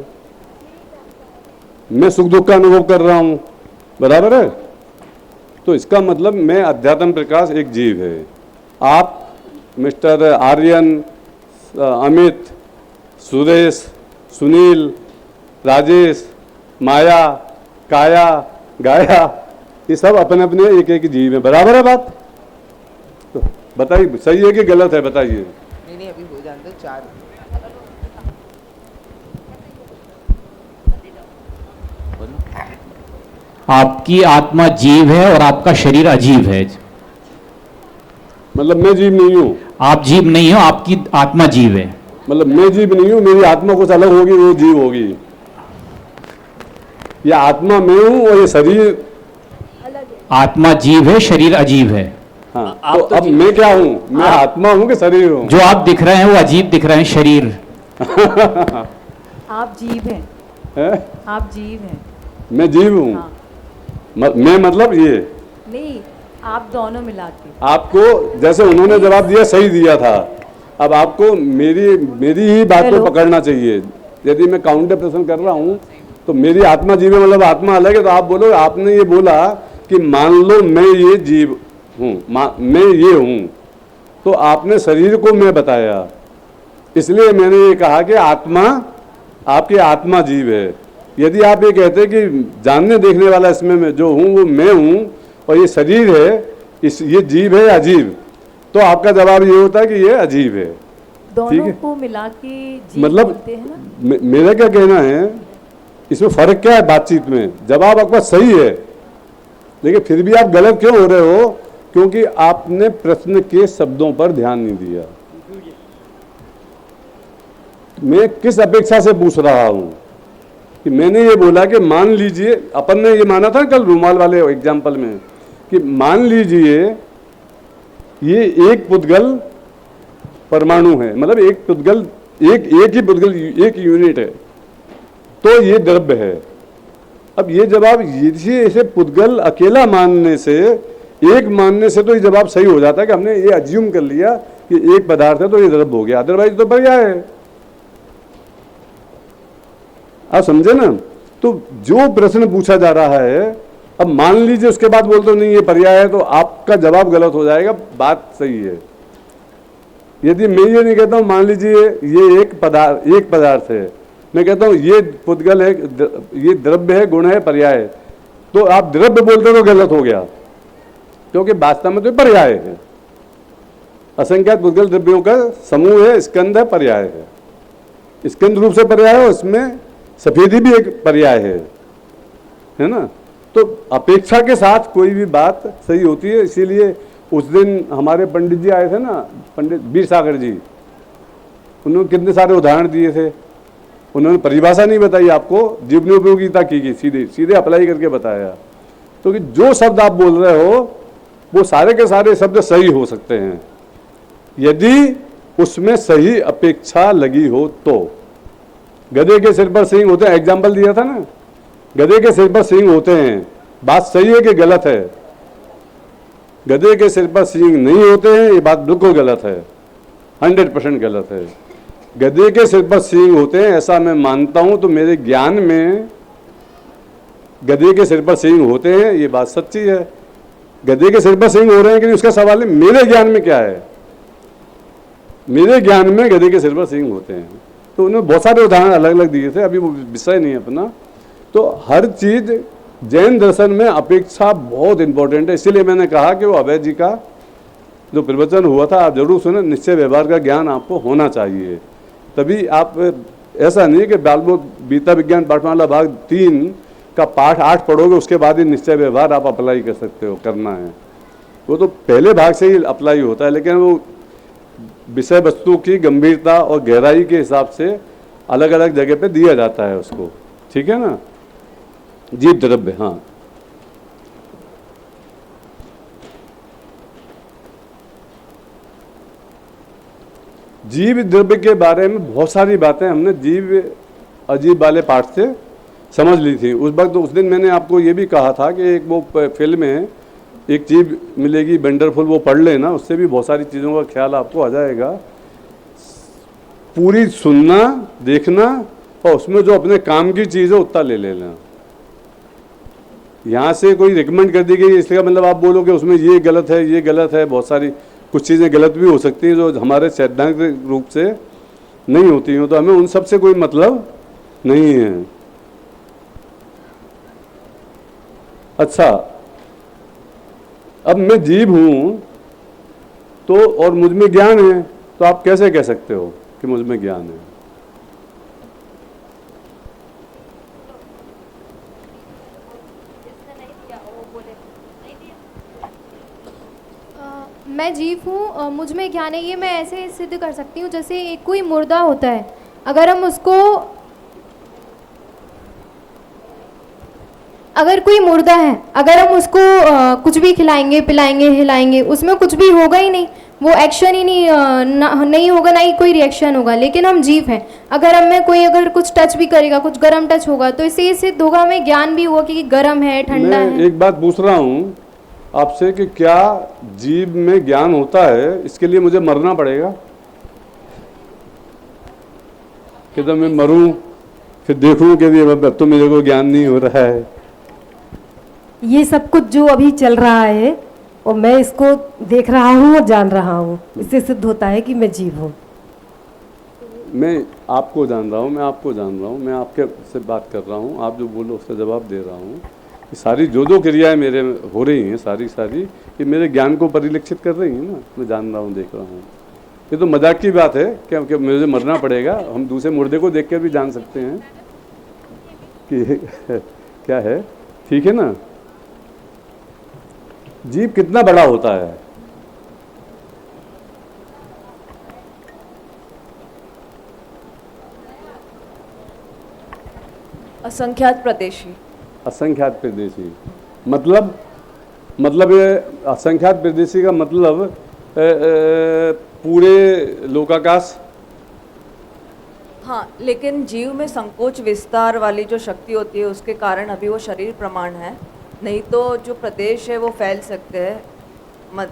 मैं सुख दुख का अनुभव कर रहा हूं, बराबर है। तो इसका मतलब मैं अध्यात्म प्रकाश एक जीव है। आप मिस्टर आर्यन, अमित, सुरेश, सुनील, राजेश, माया, काया, गाया, ये सब अपने अपने एक एक जीव है, बराबर है बात। तो बताइए सही है कि गलत है, बताइए। नहीं अभी हो जाते 4। आपकी आत्मा जीव है और आपका शरीर अजीब है। मतलब मैं जीव नहीं हूँ? आप जीव नहीं हो, आपकी आत्मा जीव है। मतलब मैं जीव नहीं हूँ, मेरी आत्मा कुछ अलग होगी, वो जीव होगी। ये आत्मा मैं हूँ और ये शरीर, आत्मा जीव है, शरीर अजीब है। हाँ, तो अब मैं क्या हूँ? मैं आत्मा हूँ कि शरीर हूँ? जो आप दिख रहे हैं वो अजीब दिख रहे हैं, शरीर। आप जीव हैं। है? आप जीव हैं। मैं जीव हूँ। हाँ। मैं मतलब ये नहीं, आप दोनों मिला के। आपको जैसे उन्होंने जवाब दिया सही दिया था, अब आपको मेरी ही बात को पकड़ना चाहिए। यदि मैं काउंटर प्रश्न कर रहा हूँ तो मेरी आत्मा जीव है, मतलब आत्मा अलग है, तो आप बोलो, आपने ये बोला कि मान लो मैं ये जीव हूँ, मैं ये हूँ, तो आपने शरीर को मैं बताया, इसलिए मैंने ये कहा कि आत्मा, आपकी आत्मा जीव है। यदि आप ये कहते हैं कि जानने देखने वाला इसमें मैं जो हूँ वो मैं हूँ और ये शरीर है, ये जीव है अजीब, तो आपका जवाब ये होता है कि ये अजीब है। दोनों को मिला के जीव मतलब बोलते हैं ना। मेरा क्या कहना है, इसमें फर्क क्या है बातचीत में? जवाब आपका सही है, लेकिन फिर भी आप गलत क्यों हो रहे हो? क्योंकि आपने प्रश्न के शब्दों पर ध्यान नहीं दिया। मैं किस अपेक्षा से पूछ रहा हूं कि मैंने ये बोला कि मान लीजिए, अपन ने ये माना था कल रूमाल वाले एग्जाम्पल में, कि मान लीजिए ये एक पुद्गल परमाणु है, मतलब एक पुद्गल, एक ही पुद्गल, एक यूनिट है, तो ये द्रव्य है। अब ये जवाब इसे पुद्गल अकेला मानने से, एक मानने से तो ये जवाब सही हो जाता है कि हमने ये अज्यूम कर लिया कि एक पदार्थ है तो ये द्रव्य हो गया, अदरवाइज तो पर्याय है। आप समझे ना? तो जो प्रश्न पूछा जा रहा है, अब मान लीजिए उसके बाद बोलते नहीं ये पर्याय है, तो आपका जवाब गलत हो जाएगा, बात सही है। यदि मैं ये नहीं कहता हूं मान लीजिए ये एक पदार्थ है, मैं कहता हूं ये पुद्गल है, ये द्रव्य है, गुण है, पर्याय है, तो आप द्रव्य बोलते तो गलत हो गया, क्योंकि वास्तव में तो पर्याय है। असंख्यात पुद्गल द्रव्यों का समूह है, स्कंद है, पर्याय है। स्कंद रूप से पर्याय है, उसमें सफेदी भी एक पर्याय है ना? तो अपेक्षा के साथ कोई भी बात सही होती है। इसीलिए उस दिन हमारे पंडित जी आए थे ना, पंडित वीर सागर जी, उन्होंने कितने सारे उदाहरण दिए थे। उन्होंने परिभाषा नहीं बताई आपको, जीवनोपयोगिता की सीधे अप्लाई करके बताया। तो कि जो शब्द आप बोल रहे हो वो सारे के सारे शब्द सही हो सकते हैं, यदि उसमें सही अपेक्षा लगी हो तो। गधे के सिर पर सींग होते हैं, एग्जाम्पल दिया था ना, गधे के सिर पर सींग होते हैं, बात सही है कि गलत है? गधे के सिर पर सींग नहीं होते हैं, ये बात बिल्कुल गलत है, 100% गलत है। गधे के सिर पर सींग होते हैं ऐसा मैं मानता हूं, तो मेरे ज्ञान में गधे के सिर पर सींग होते हैं, ये बात सच्ची है। गधे के सिर पर सींग हो रहे हैं कि नहीं उसका सवाल है, मेरे ज्ञान में क्या है? मेरे ज्ञान में गधे के सिर पर सींग होते हैं। तो उन्होंने बहुत सारे उदाहरण अलग अलग दिए थे, अभी वो विषय नहीं है अपना। तो हर चीज जैन दर्शन में अपेक्षा बहुत इंपॉर्टेंट है, इसीलिए मैंने कहा कि वो अभय जी का जो प्रवचन हुआ था आप जरूर सुने। निश्चय व्यवहार का ज्ञान आपको होना चाहिए, तभी आप, ऐसा नहीं है कि गीता विज्ञान पाठमाला भाग 3 का पाठ 8 पढ़ोगे उसके बाद ही निश्चय व्यवहार आप अप्लाई कर सकते हो, करना है। वो तो पहले भाग से ही अप्लाई होता है, लेकिन वो विषय वस्तु की गंभीरता और गहराई के हिसाब से अलग अलग जगह पे दिया जाता है उसको, ठीक है ना। जीव द्रव्य, हाँ, जीव द्रव्य के बारे में बहुत सारी बातें हमने जीव अजीब वाले पाठ से समझ ली थी उस वक्त। उस दिन मैंने आपको ये भी कहा था कि एक वो फिल्म है, एक चीज मिलेगी वंडरफुल, वो पढ़ लेना, उससे भी बहुत सारी चीज़ों का ख्याल आपको आ जाएगा। पूरी सुनना, देखना और उसमें जो अपने काम की चीज़ है उतना ले लेना। यहाँ से कोई रिकमेंड कर दी गई इसलिए मतलब आप बोलोगे उसमें ये गलत है, ये गलत है, बहुत सारी कुछ चीज़ें गलत भी हो सकती हैं जो हमारे सैद्धांतिक रूप से नहीं होती हैं, तो हमें उन सब से कोई मतलब नहीं है। अच्छा, अब मैं जीव हूं तो और मुझ में ज्ञान है, तो आप कैसे कह सकते हो कि मुझ में ज्ञान है? मैं जीव हूँ, मुझ में ज्ञान है, ये मैं ऐसे सिद्ध कर सकती हूँ जैसे एक कोई मुर्दा होता है, अगर हम उसको, अगर कोई मुर्दा है, अगर हम उसको कुछ भी खिलाएंगे, पिलाएंगे, हिलाएंगे, उसमें कुछ भी होगा ही नहीं, वो एक्शन ही नहीं होगा, ना ही कोई रिएक्शन होगा। लेकिन हम जीव हैं, अगर हमें कोई अगर कुछ टच भी करेगा, कुछ गर्म टच होगा, तो इससे ये सिद्ध होगा, हमें ज्ञान भी हुआ कि गर्म है, ठंडा है। एक बात पूछ रहा हूँ आपसे कि क्या जीव में ज्ञान होता है, इसके लिए मुझे मरना पड़ेगा? कि तो मैं मरूं फिर देखूं कि अब तो मेरे को ज्ञान नहीं हो रहा है। ये सब कुछ जो अभी चल रहा है और मैं इसको देख रहा हूँ और जान रहा हूँ, इससे सिद्ध होता है कि मैं जीव हूँ। मैं आपको जान रहा हूँ, मैं आपको जान रहा हूँ, मैं आपके से बात कर रहा हूँ, आप जो बोलो उसका जवाब दे रहा हूँ। सारी जो क्रियाएं मेरे हो रही हैं सारी ये मेरे ज्ञान को परिलक्षित कर रही हैं ना, मैं जान रहा हूँ, देख रहा हूँ। ये तो मजाक की बात है कि मुझे मरना पड़ेगा, हम दूसरे मुर्दे को देख कर भी जान सकते हैं कि क्या है, ठीक है ना। जीव कितना बड़ा होता है? असंख्यात प्रदेशी। असंख्यात प्रदेशी मतलब ये असंख्यात प्रदेशी का मतलब पूरे लोकाकाश। हाँ, लेकिन जीव में संकोच विस्तार वाली जो शक्ति होती है उसके कारण अभी वो शरीर प्रमाण है, नहीं तो जो प्रदेश है वो फैल सकते हैं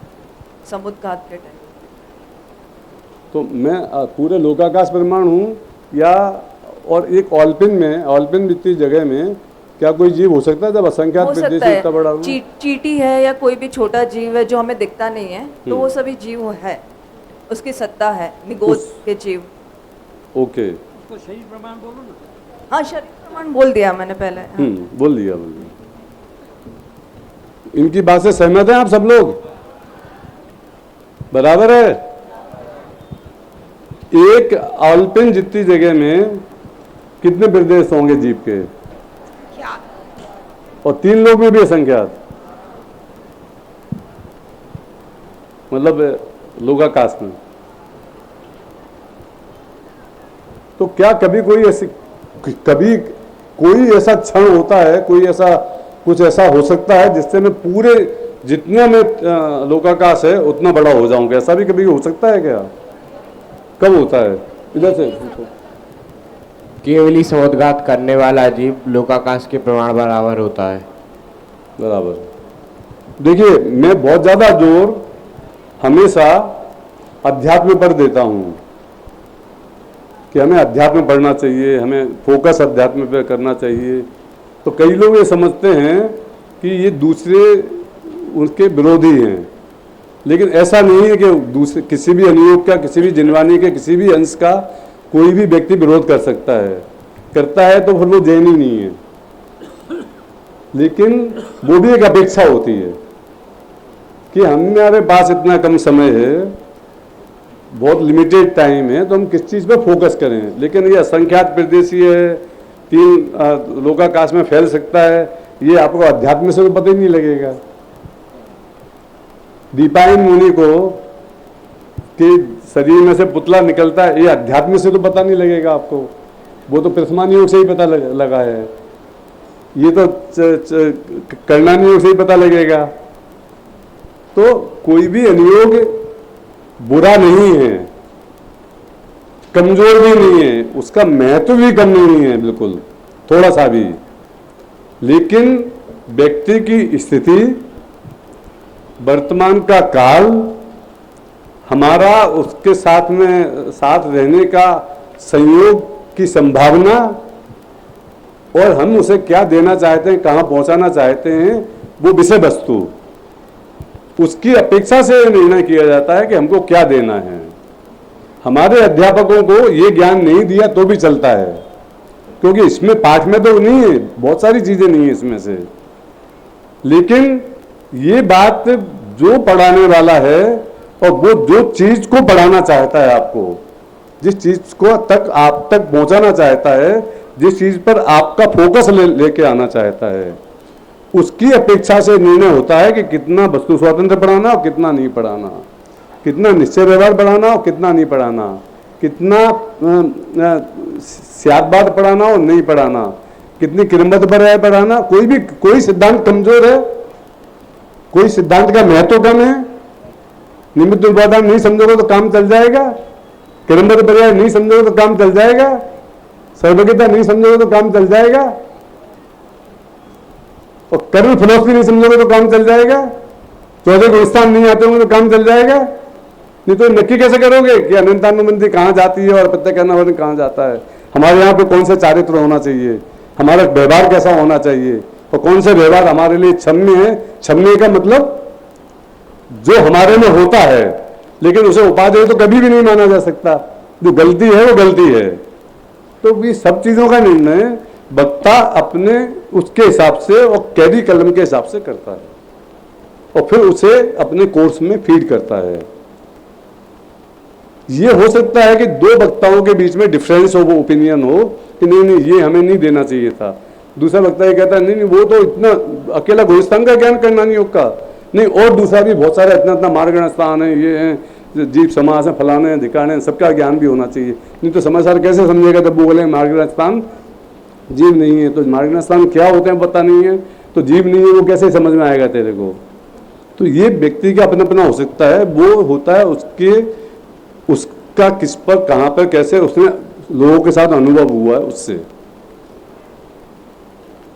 समुद्घात के टाइम। तो मैं पूरे लोकाकाश प्रमाण हूँ या और एक ऑल्पिन जितनी जगह में क्या कोई जीव हो सकता है जब असंख्यात प्रदेशी इतना बड़ा हो? चींटी है या कोई भी छोटा जीव है जो हमें दिखता नहीं है, तो वो सभी जीव है, उसकी सत्ता है, निगोद के जीव। ओके, उसको शरीर प्रमाण बोलो ना। हाँ, शरीर प्रमाण बोल दिया मैंने पहले। बोल दिया। इनकी बात से सहमत हैं आप सब लोग? बराबर है। एक ऑल्पिन जितनी जगह में कितने प्रदेश होंगे जीव के? और 3 लोग में भी असंख्यात, मतलब लोकाकाश में। तो क्या कभी कोई ऐसा क्षण होता है, कोई ऐसा कुछ ऐसा हो सकता है जिससे मैं पूरे जितना में लोकाकाश है उतना बड़ा हो जाऊंगा? ऐसा भी कभी हो सकता है क्या? कब होता है? इधर से केवल ही समुद्घात करने वाला जीव लोकाकाश के प्रमाण बराबर होता है। बराबर। देखिए, मैं बहुत ज़्यादा जोर हमेशा अध्यात्म पर देता हूँ कि हमें अध्यात्म पढ़ना चाहिए, हमें फोकस अध्यात्म पर करना चाहिए। तो कई लोग ये समझते हैं कि ये दूसरे उनके विरोधी हैं, लेकिन ऐसा नहीं है कि दूसरे किसी भी अनुयोग का, किसी भी जिनवानी के किसी भी अंश का कोई भी व्यक्ति विरोध कर सकता है। करता है तो फिर वो जैनी नहीं है। लेकिन वो भी एक अपेक्षा होती है कि हमारे पास इतना कम समय है, बहुत लिमिटेड टाइम है, तो हम किस चीज़ पे फोकस करें। लेकिन ये असंख्यात प्रदेशी है, 3 लोकाकाश में फैल सकता है, ये आपको अध्यात्म से तो पता ही नहीं लगेगा। दीपायन मुनि को कि शरीर में से पुतला निकलता है, ये अध्यात्म से तो पता नहीं लगेगा आपको, वो तो प्रथमान योग से ही पता लगा है। ये तो कर्णान योग से ही पता लगेगा। तो कोई भी अनुयोग बुरा नहीं है, कमजोर भी नहीं है, उसका महत्व भी कम नहीं है बिल्कुल, थोड़ा सा भी। लेकिन व्यक्ति की स्थिति, वर्तमान का काल, हमारा उसके साथ में साथ रहने का संयोग की संभावना, और हम उसे क्या देना चाहते हैं, कहाँ पहुंचाना चाहते हैं, वो विषय वस्तु, उसकी अपेक्षा से निर्णय किया जाता है कि हमको क्या देना है। हमारे अध्यापकों को ये ज्ञान नहीं दिया तो भी चलता है, क्योंकि इसमें पाठ में तो नहीं है, बहुत सारी चीजें नहीं है इसमें से। लेकिन ये बात जो पढ़ाने वाला है और वो जो चीज को पढ़ाना चाहता है, आपको जिस चीज को आप तक पहुंचाना चाहता है, जिस चीज पर आपका फोकस लेके आना चाहता है, उसकी अपेक्षा से निर्णय होता है कि कितना वस्तु स्वतंत्र पढ़ाना और कितना नहीं पढ़ाना, कितना निश्चय व्यवहार पढ़ाना और कितना नहीं पढ़ाना, कितना स्यादबाद पढ़ाना और नहीं पढ़ाना, कितनी क्रमबद्ध पर्याय पढ़ाना। कोई सिद्धांत कमजोर है, कोई सिद्धांत का महत्व कम है। निमित्त उपादान नहीं समझोगे तो काम चल जाएगा, क्रमबद्ध पर्याय नहीं समझोगे तो काम चल जाएगा, सर्वज्ञता नहीं समझोगे तो काम चल जाएगा, और कर्म फिलॉसफी नहीं समझोगे तो काम चल जाएगा, 14 गुण स्थान नहीं आते होंगे तो काम चल जाएगा। नहीं तो नक्की कैसे करोगे कि अनंतानुबंधी कहाँ जाती है और प्रत्यक्ष कहाँ जाता है। हमारे यहाँ पे कौन सा चारित्र होना चाहिए, हमारा व्यवहार कैसा होना चाहिए, और कौन से व्यवहार हमारे लिए क्षम्य है। क्षम्य का मतलब जो हमारे में होता है लेकिन उसे उपादेय तो कभी भी नहीं माना जा सकता, जो गलती है वो गलती है। तो ये सब चीजों का निर्णय वक्ता अपने उसके हिसाब से और कैदी कलम के हिसाब से करता है, और फिर उसे अपने कोर्स में फीड करता है। ये हो सकता है कि 2 वक्ताओं के बीच में डिफरेंस हो, वो ओपिनियन हो कि नहीं नहीं ये हमें नहीं देना चाहिए था। दूसरा वक्ता ये कहता है नहीं नहीं वो तो इतना अकेला गुणस्थान का ज्ञान करना नहीं योग का नहीं, और दूसरा भी बहुत सारे इतना मार्गण स्थान है, ये है जीव समास है, फलाने हैं, धिकाने हैं, सबका ज्ञान भी होना चाहिए। नहीं तो समाचार कैसे समझेगा जब वो बोले मार्गण स्थान जीव नहीं है, तो मार्गण स्थान क्या होते हैं पता नहीं है, तो जीव नहीं है वो कैसे समझ में आएगा तेरे को। तो ये व्यक्ति का अपना अपना हो सकता है, वो होता है उसका किस पर कहाँ पर कैसे उसने लोगों के साथ अनुभव हुआ है उससे।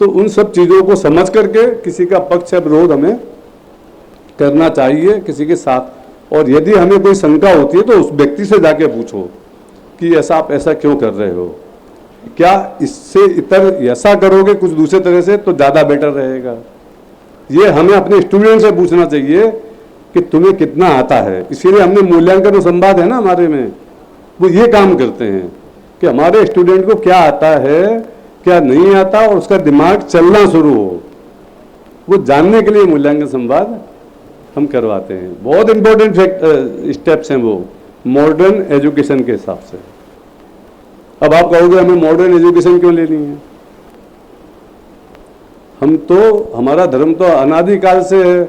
तो उन सब चीज़ों को समझ करके किसी का पक्ष या विरोध हमें करना चाहिए किसी के साथ। और यदि हमें कोई शंका होती है तो उस व्यक्ति से जाके पूछो कि ऐसा आप ऐसा क्यों कर रहे हो, क्या इससे इतर ऐसा करोगे कुछ दूसरे तरह से तो ज़्यादा बेटर रहेगा। ये हमें अपने स्टूडेंट से पूछना चाहिए कि तुम्हें कितना आता है। इसीलिए हमने मूल्यांकन और संवाद है ना हमारे में, वो ये काम करते हैं कि हमारे स्टूडेंट को क्या आता है क्या नहीं आता और उसका दिमाग चलना शुरू हो, वो जानने के लिए मूल्यांकन संवाद हम करवाते हैं। बहुत इंपॉर्टेंट स्टेप्स हैं वो मॉडर्न एजुकेशन के हिसाब से। अब आप कहोगे हमें मॉडर्न एजुकेशन क्यों लेनी है, हम तो हमारा धर्म तो अनादिकाल से है।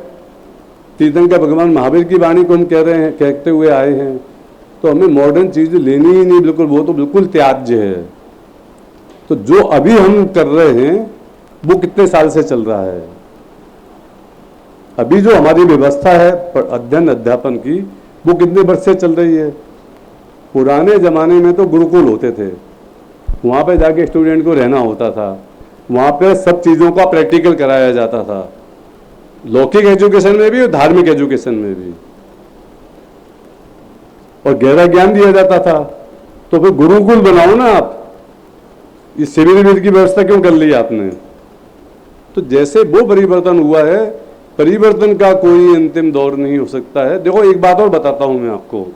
तीर्थंकर भगवान महावीर की वाणी को हम कहते हुए आए हैं, तो हमें मॉडर्न चीज़ लेनी ही नहीं बिल्कुल, वो तो बिल्कुल त्याज्य है। तो जो अभी हम कर रहे हैं वो कितने साल से चल रहा है। अभी जो हमारी व्यवस्था है अध्ययन अध्यापन की वो कितने वर्ष से चल रही है। पुराने ज़माने में तो गुरुकुल होते थे, वहाँ पे जाके स्टूडेंट को रहना होता था, वहाँ पे सब चीज़ों का प्रैक्टिकल कराया जाता था, लौकिक एजुकेशन में भी और धार्मिक एजुकेशन में भी, और गहरा ज्ञान दिया जाता था। तो फिर गुरुकुल बनाओ ना आप, ये शिविर की व्यवस्था क्यों कर ली आपने। तो जैसे वो परिवर्तन हुआ है, परिवर्तन का कोई अंतिम दौर नहीं हो सकता है। देखो एक बात और बताता हूं मैं आपको,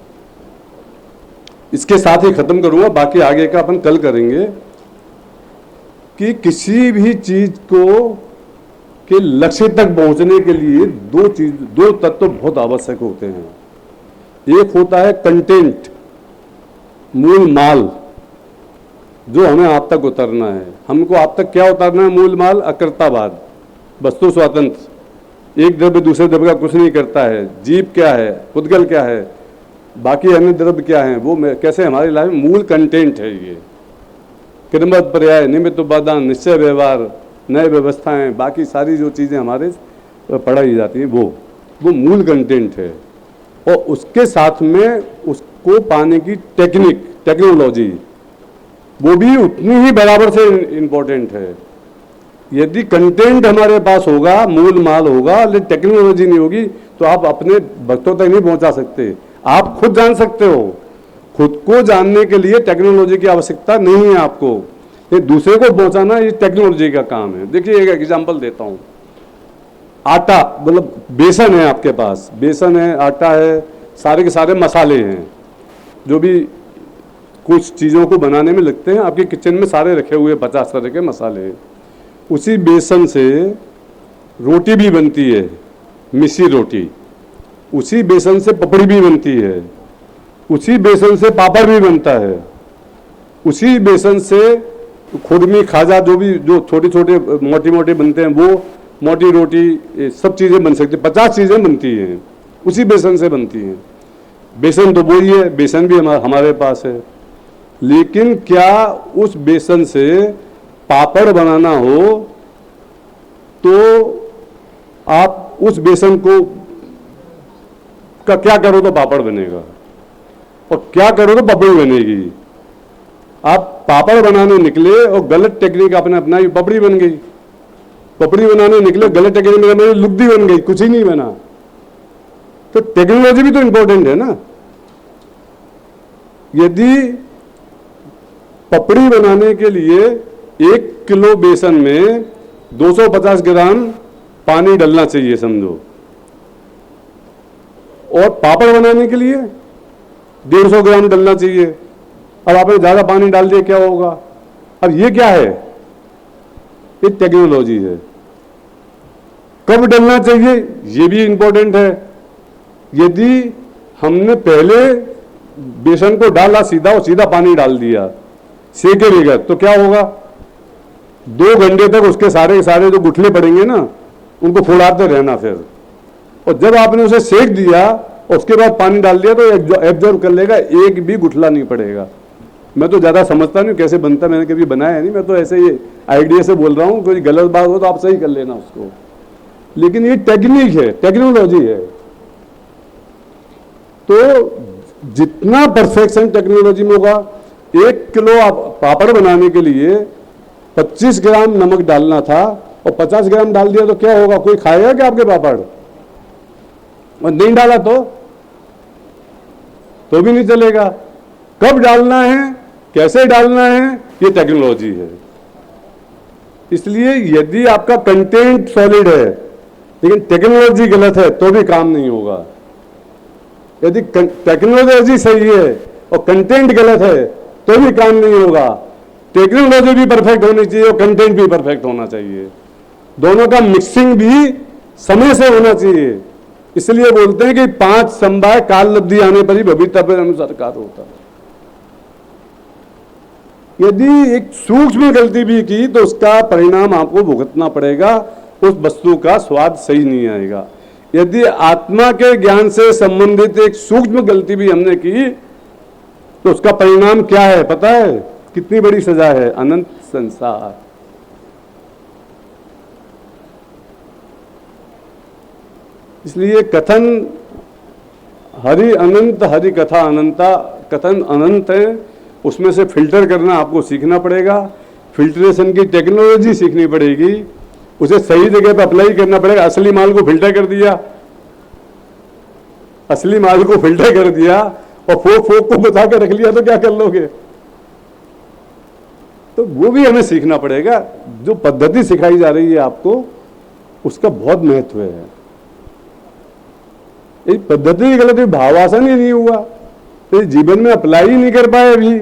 इसके साथ ही खत्म करूंगा, बाकी आगे का अपन कल करेंगे। कि किसी भी चीज को कि लक्ष्य तक पहुंचने के लिए दो तत्व बहुत आवश्यक होते हैं। एक होता है कंटेंट, मूल माल, जो हमें आप तक उतरना है। हमको आप तक क्या उतारना है? मूल माल, अकर्तावाद, वस्तु स्वातंत्र, एक द्रव्य दूसरे द्रव्य का कुछ नहीं करता है, जीव क्या है, पुद्गल क्या है, बाकी अन्य द्रव्य क्या है, वो कैसे हमारी लाइफ में मूल कंटेंट है। ये क्रमबद्ध पर्याय, निमित्त उपादान, निश्चय व्यवहार, नए व्यवस्थाएं, बाकी सारी जो चीज़ें हमारे पढ़ाई जाती हैं वो मूल कंटेंट है। और उसके साथ में उसको पाने की टेक्नोलॉजी, वो भी उतनी ही बराबर से इम्पोर्टेंट है। यदि कंटेंट हमारे पास होगा, मूल माल होगा, लेकिन टेक्नोलॉजी नहीं होगी, तो आप अपने भक्तों तक नहीं पहुंचा सकते। आप खुद जान सकते हो, खुद को जानने के लिए टेक्नोलॉजी की आवश्यकता नहीं है आपको, ये दूसरे को पहुंचाना ये टेक्नोलॉजी का काम है। देखिए एक एग्जांपल देता हूं, आटा, मतलब बेसन है आपके पास, बेसन है, आटा है, सारे के सारे मसाले हैं जो भी कुछ चीज़ों को बनाने में लगते हैं, आपके किचन में सारे रखे हुए 50 तरह के मसाले हैं। उसी बेसन से रोटी भी बनती है, मिसी रोटी, उसी बेसन से पपड़ी भी बनती है, उसी बेसन से पापड़ भी बनता है, उसी बेसन से खुरमी, खाजा, जो छोटे छोटे मोटी मोटी बनते हैं, वो मोटी रोटी, सब चीज़ें बन सकती, 50 चीज़ें बनती हैं, उसी बेसन से बनती हैं। बेसन तो वही है, बेसन भी हमारे पास है, लेकिन क्या उस बेसन से पापड़ बनाना हो तो आप उस बेसन को का क्या करो तो पापड़ बनेगा, और क्या करो तो पपड़ी बनेगी। आप पापड़ बनाने निकले और गलत टेक्निक आपने अपनाई, पपड़ी बन गई। पपड़ी बनाने निकले, गलत टेक्निक में लुगदी बन गई, कुछ ही नहीं बना। तो टेक्नोलॉजी भी तो इंपॉर्टेंट है ना। यदि पपड़ी बनाने के लिए 1 किलो बेसन में 250 ग्राम पानी डालना चाहिए समझो, और पापड़ बनाने के लिए 150 ग्राम डालना चाहिए। अब आपने ज़्यादा पानी डाल दिया, क्या होगा? अब ये क्या है? ये टेक्नोलॉजी है। कब डालना चाहिए ये भी इंपॉर्टेंट है। यदि हमने पहले बेसन को डाला सीधा और सीधा पानी डाल दिया सेके बगैर, तो क्या होगा? 2 घंटे तक उसके सारे जो गुठले पड़ेंगे ना, उनको फुलाते रहना फिर। और जब आपने उसे सेक दिया और उसके बाद पानी डाल दिया तो एब्जॉर्ब कर लेगा, एक भी गुठला नहीं पड़ेगा। मैं तो ज़्यादा समझता नहीं कैसे बनता, मैंने कभी बनाया नहीं, मैं तो ऐसे ही आइडिया से बोल रहा हूँ। कोई गलत बात हो तो आप सही कर लेना उसको, लेकिन ये टेक्निक है, टेक्नोलॉजी है। तो जितना परफेक्शन टेक्नोलॉजी में होगा, 1 किलो पापड़ बनाने के लिए 25 ग्राम नमक डालना था और 50 ग्राम डाल दिया तो क्या होगा? कोई खाएगा क्या आपके पापड़? और नहीं डाला तो भी नहीं चलेगा। कब डालना है, कैसे डालना है, ये टेक्नोलॉजी है। इसलिए यदि आपका कंटेंट सॉलिड है लेकिन टेक्नोलॉजी गलत है तो भी काम नहीं होगा। यदि टेक्नोलॉजी सही है और कंटेंट गलत है तो भी काम नहीं होगा। टेक्नोलॉजी भी परफेक्ट होनी चाहिए और कंटेंट भी परफेक्ट होना चाहिए। दोनों का मिक्सिंग भी समय से होना चाहिए। इसलिए बोलते हैं कि 5 समवाय काल लब्धि आने पर ही भवितव्य अनुसार होता है। यदि एक सूक्ष्म गलती भी की तो उसका परिणाम आपको भुगतना पड़ेगा, उस वस्तु का स्वाद सही नहीं आएगा। यदि आत्मा के ज्ञान से संबंधित एक सूक्ष्म गलती भी हमने की तो उसका परिणाम क्या है पता है? कितनी बड़ी सजा है? अनंत संसार। इसलिए कथन हरि अनंत, हरि कथा अनंता, कथन अनंत है, उसमें से फिल्टर करना आपको सीखना पड़ेगा। फिल्ट्रेशन की टेक्नोलॉजी सीखनी पड़ेगी, उसे सही जगह पर अप्लाई करना पड़ेगा। असली माल को फिल्टर कर दिया, असली माल को फिल्टर कर दिया और फोक को बचा कर रख लिया तो क्या कर लोगे? तो वो भी हमें सीखना पड़ेगा। जो पद्धति सिखाई जा रही है आपको, उसका बहुत महत्व है। ये पद्धति गलत है, भावासन ही नहीं हुआ तो जीवन में अप्लाई ही नहीं कर पाए अभी।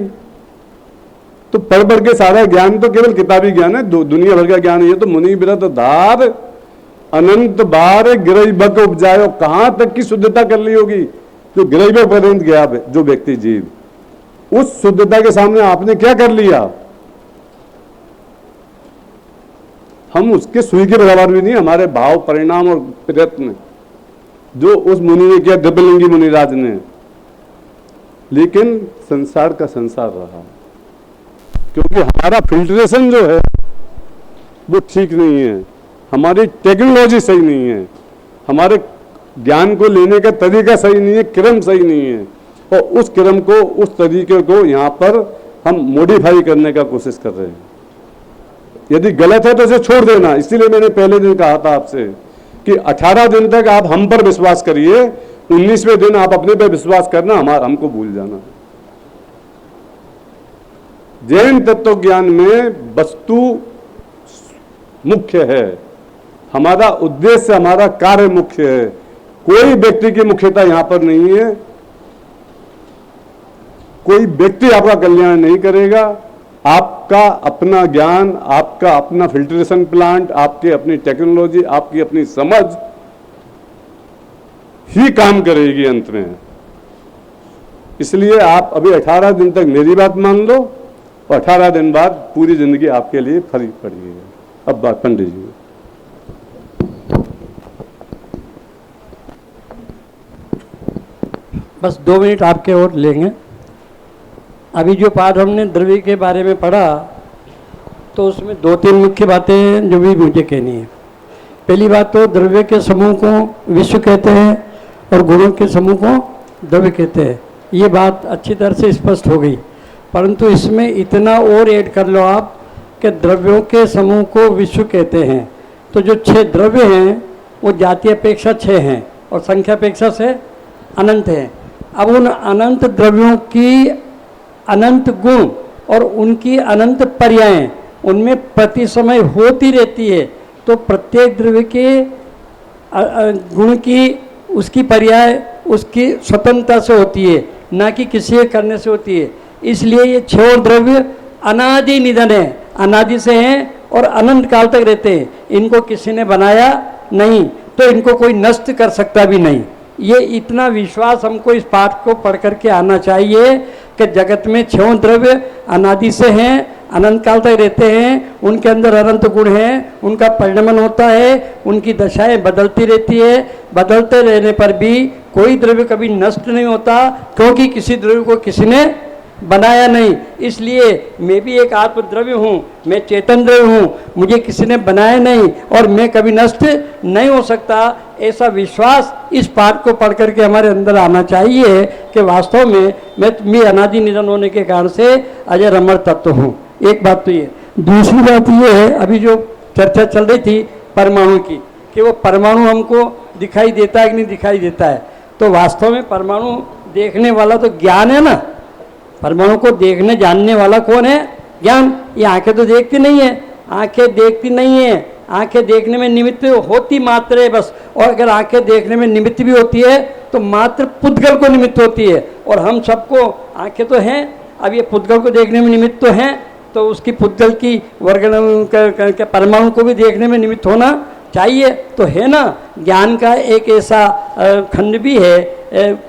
तो पढ़ के सारा ज्ञान तो केवल किताबी ज्ञान है, दुनिया भर का ज्ञान है। ये तो मुनि व्रत धार अनंत बार गिरई बग उपजायो, कहां तक की शुद्धता कर ली होगी जो गिरई बग पर्यंत गया जो व्यक्ति जीव, उस शुद्धता के सामने आपने क्या कर लिया? हम उसके सुई के बराबर भी नहीं। हमारे भाव, परिणाम और प्रयत्न जो उस मुनि ने किया, दिव्यलिंगी मुनिराज ने, लेकिन संसार का संसार रहा, क्योंकि हमारा फिल्ट्रेशन जो है वो ठीक नहीं है, हमारी टेक्नोलॉजी सही नहीं है, हमारे ज्ञान को लेने का तरीका सही नहीं है, क्रम सही नहीं है, और उस क्रम को, उस तरीके को यहाँ पर हम मॉडिफाई करने का कोशिश कर रहे हैं। यदि गलत है तो इसे छोड़ देना। इसीलिए मैंने पहले दिन कहा था आपसे कि 18 दिन तक आप हम पर विश्वास करिए, 19वें दिन आप अपने पे विश्वास करना, हमको भूल जाना। जैन तत्व ज्ञान में वस्तु मुख्य है, हमारा उद्देश्य, हमारा कार्य मुख्य है, कोई व्यक्ति की मुख्यता यहां पर नहीं है। कोई व्यक्ति आपका कल्याण नहीं करेगा, आपका अपना ज्ञान, आपका अपना फिल्ट्रेशन प्लांट, आपकी अपनी टेक्नोलॉजी, आपकी अपनी समझ ही काम करेगी अंत में। इसलिए आप अभी 18 दिन तक मेरी बात मान लो, और 18 दिन बाद पूरी जिंदगी आपके लिए फर्क पड़ेगी। अब बात पंडित जी। बस 2 मिनट आपके और लेंगे। अभी जो पाठ हमने द्रव्य के बारे में पढ़ा, तो उसमें 2-3 मुख्य बातें जो भी मुझे कहनी है। पहली बात तो द्रव्य के समूह को विश्व कहते हैं और गुणों के समूह को द्रव्य कहते हैं। ये बात अच्छी तरह से स्पष्ट हो गई, परंतु इसमें इतना और ऐड कर लो आप कि द्रव्यों के समूह को विश्व कहते हैं। तो जो 6 द्रव्य हैं वो जाति अपेक्षा 6 हैं और संख्या अपेक्षा से अनंत हैं। अब उन अनंत द्रव्यों की अनंत गुण और उनकी अनंत पर्यायें उनमें प्रति समय होती रहती है। तो प्रत्येक द्रव्य के गुण की, उसकी पर्याय उसकी स्वतंत्रता से होती है, ना कि किसी के करने से होती है। इसलिए ये 6 द्रव्य अनादि निधन है, अनादि से हैं और अनंत काल तक रहते हैं। इनको किसी ने बनाया नहीं, तो इनको कोई नष्ट कर सकता भी नहीं। ये इतना विश्वास हमको इस पाठ को पढ़ करके आना चाहिए कि जगत में 6 द्रव्य अनादि से हैं, अनंत काल तक रहते हैं, उनके अंदर अनंत गुण हैं, उनका परिणमन होता है, उनकी दशाएं बदलती रहती है। बदलते रहने पर भी कोई द्रव्य कभी नष्ट नहीं होता, क्योंकि किसी द्रव्य को किसी ने बनाया नहीं। इसलिए मैं भी एक आत्मद्रव्य हूँ, मैं चेतन द्रव्य हूँ, मुझे किसी ने बनाया नहीं और मैं कभी नष्ट नहीं हो सकता। ऐसा विश्वास इस पाठ को पढ़ करके हमारे अंदर आना चाहिए कि वास्तव में मैं अनादि निधन होने के कारण से अजर अमर तत्व हूँ। एक बात तो ये। दूसरी बात ये है, अभी जो चर्चा चल रही थी परमाणु की, कि वो परमाणु हमको दिखाई देता है कि नहीं दिखाई देता है। तो वास्तव में परमाणु देखने वाला तो ज्ञान है ना, परमाणु को देखने जानने वाला कौन है? ज्ञान। ये आंखें तो देखती नहीं है, आंखें देखती नहीं है, आंखें देखने में निमित्त होती मात्र है बस। और अगर आंखें देखने में निमित्त भी होती है तो मात्र पुद्गल को निमित्त होती है, और हम सबको आंखें तो हैं, अब ये पुद्गल को देखने में निमित्त तो हैं, तो उसकी पुद्गल की वर्गण के परमाणु को भी देखने में निमित्त होना चाहिए, तो है ना। ज्ञान का एक ऐसा खंड भी है,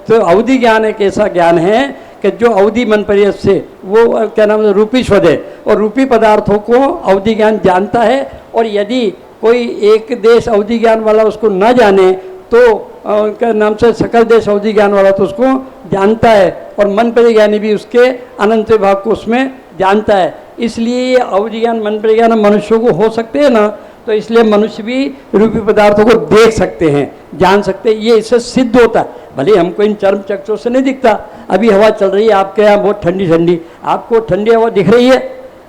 तो अवधि ज्ञान एक ऐसा ज्ञान है कि जो अवधि मन पर्यत से वो क्या नाम है, रूपी स्वद है, और रूपी पदार्थों को अवधि ज्ञान जानता है। और यदि कोई एक देश अवधि ज्ञान वाला उसको न जाने तो क्या नाम से सकल देश अवधि ज्ञान वाला तो उसको जानता है, और मन परिज्ञानी भी उसके अनंत भाग को उसमें जानता है। इसलिए ये अवधि ज्ञान, मन परिज्ञान मनुष्यों को हो सकते हैं ना, तो इसलिए मनुष्य भी रूपी पदार्थों को देख सकते हैं, जान सकते हैं। ये इससे सिद्ध होता है, भले हमको इन चर्म चक्षुओं से नहीं दिखता। अभी हवा चल रही है आपके यहाँ बहुत ठंडी ठंडी, आपको ठंडी हवा दिख रही है,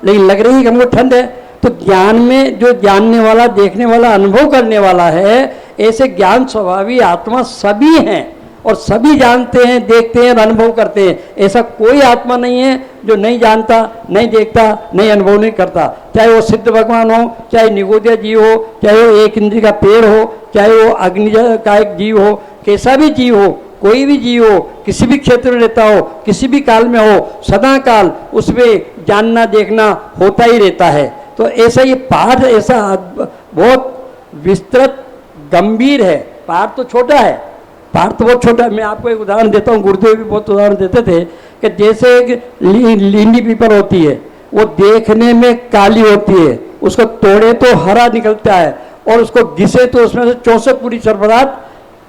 लेकिन लग रही है कि हमको ठंड है। तो ज्ञान में जो जानने वाला, देखने वाला, अनुभव करने वाला है, ऐसे ज्ञान स्वभावी आत्मा सभी हैं, और सभी जानते हैं, देखते हैं और अनुभव करते हैं। ऐसा कोई आत्मा नहीं है जो नहीं जानता, नहीं देखता, नहीं अनुभव नहीं करता। चाहे वो सिद्ध भगवान हो, चाहे निगोदिया जीव हो, चाहे वो एक इंद्री का पेड़ हो, चाहे वो अग्नि का एक जीव हो, कैसा भी जीव हो, कोई भी जीव हो, किसी भी क्षेत्र में रहता हो, किसी भी काल में हो, सदा काल उसमें जानना देखना होता ही रहता है। तो ऐसा ये पाठ ऐसा बहुत विस्तृत गंभीर है। पहाड़ तो छोटा है, पहाड़ तो बहुत छोटा है। मैं आपको एक उदाहरण देता हूँ, गुरुदेव भी बहुत उदाहरण देते थे कि जैसे एक लींडी पीपल होती है, वो देखने में काली होती है, उसको तोड़े तो हरा निकलता है और उसको घिसे तो उसमें से 64 पूरी चरपराहट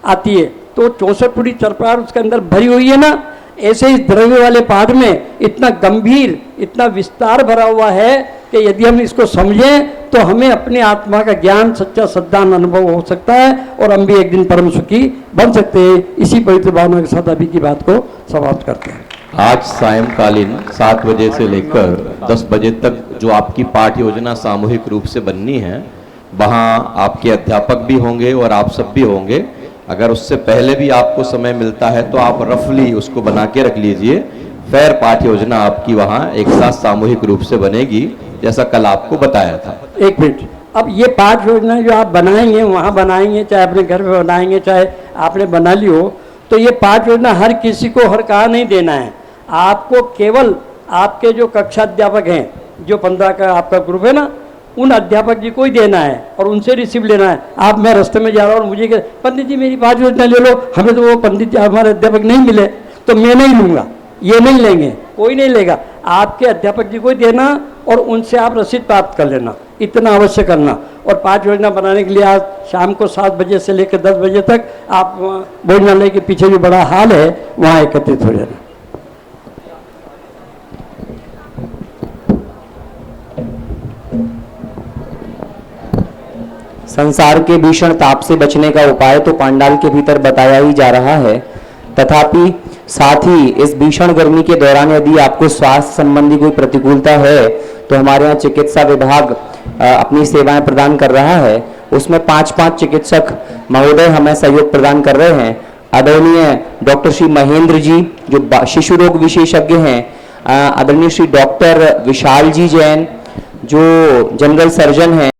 आती है। तो 64 पूरी चरपराहट उसके अंदर भरी हुई है ना, ऐसे ही द्रव्य वाले पहाड़ में इतना गंभीर, इतना विस्तार भरा हुआ है कि यदि हम इसको समझें तो हमें अपनी आत्मा का ज्ञान, सच्चा सद्दान अनुभव हो सकता है और हम भी एक दिन परम सुखी बन सकते हैं। इसी पवित्र भावना के साथ अभी की बात को समाप्त करते हैं। आज सायंकालीन 7 बजे से लेकर 10 बजे तक जो आपकी पाठ योजना सामूहिक रूप से बननी है, वहाँ आपके अध्यापक भी होंगे और आप सब भी होंगे। अगर उससे पहले भी आपको समय मिलता है तो आप रफली उसको बना के रख लीजिए। फेयर पाठ योजना आपकी वहाँ एक साथ सामूहिक रूप से बनेगी, जैसा कल आपको बताया था। एक मिनट, अब ये पाठ योजना जो आप बनाएंगे, वहाँ बनाएंगे, चाहे अपने घर में बनाएंगे, चाहे आपने बना ली हो, तो ये पाठ योजना हर किसी को हर कहा नहीं देना है। आपको केवल आपके जो कक्षा अध्यापक हैं, जो 15 का आपका ग्रुप है ना, उन अध्यापक जी को ही देना है और उनसे रिसीव लेना है। आप, मैं रास्ते में जा रहा हूँ और मुझे पंडित जी मेरी पाठ योजना ले लो, हमें तो वो पंडित जी हमारे अध्यापक नहीं मिले तो मैं नहीं लूँगा, ये नहीं लेंगे, कोई नहीं लेगा। आपके अध्यापक जी को ही देना और उनसे आप रसीद प्राप्त कर लेना, इतना अवश्य करना। और पाठ योजना बनाने के लिए आज शाम को 7 बजे से लेकर 10 बजे तक आप भोजनालय के पीछे जो बड़ा हाल है वहाँ एकत्रित हो जाना। संसार के भीषण ताप से बचने का उपाय तो पांडाल के भीतर बताया ही जा रहा है, तथापि साथ ही इस भीषण गर्मी के दौरान यदि आपको स्वास्थ्य संबंधी कोई प्रतिकूलता है तो हमारे यहाँ चिकित्सा विभाग अपनी सेवाएं प्रदान कर रहा है। उसमें 5-5 चिकित्सक महोदय हमें सहयोग प्रदान कर रहे हैं। आदरणीय डॉक्टर श्री महेंद्र जी जो शिशु रोग विशेषज्ञ हैं, आदरणीय श्री डॉक्टर विशाल जी जैन जो जनरल सर्जन हैं,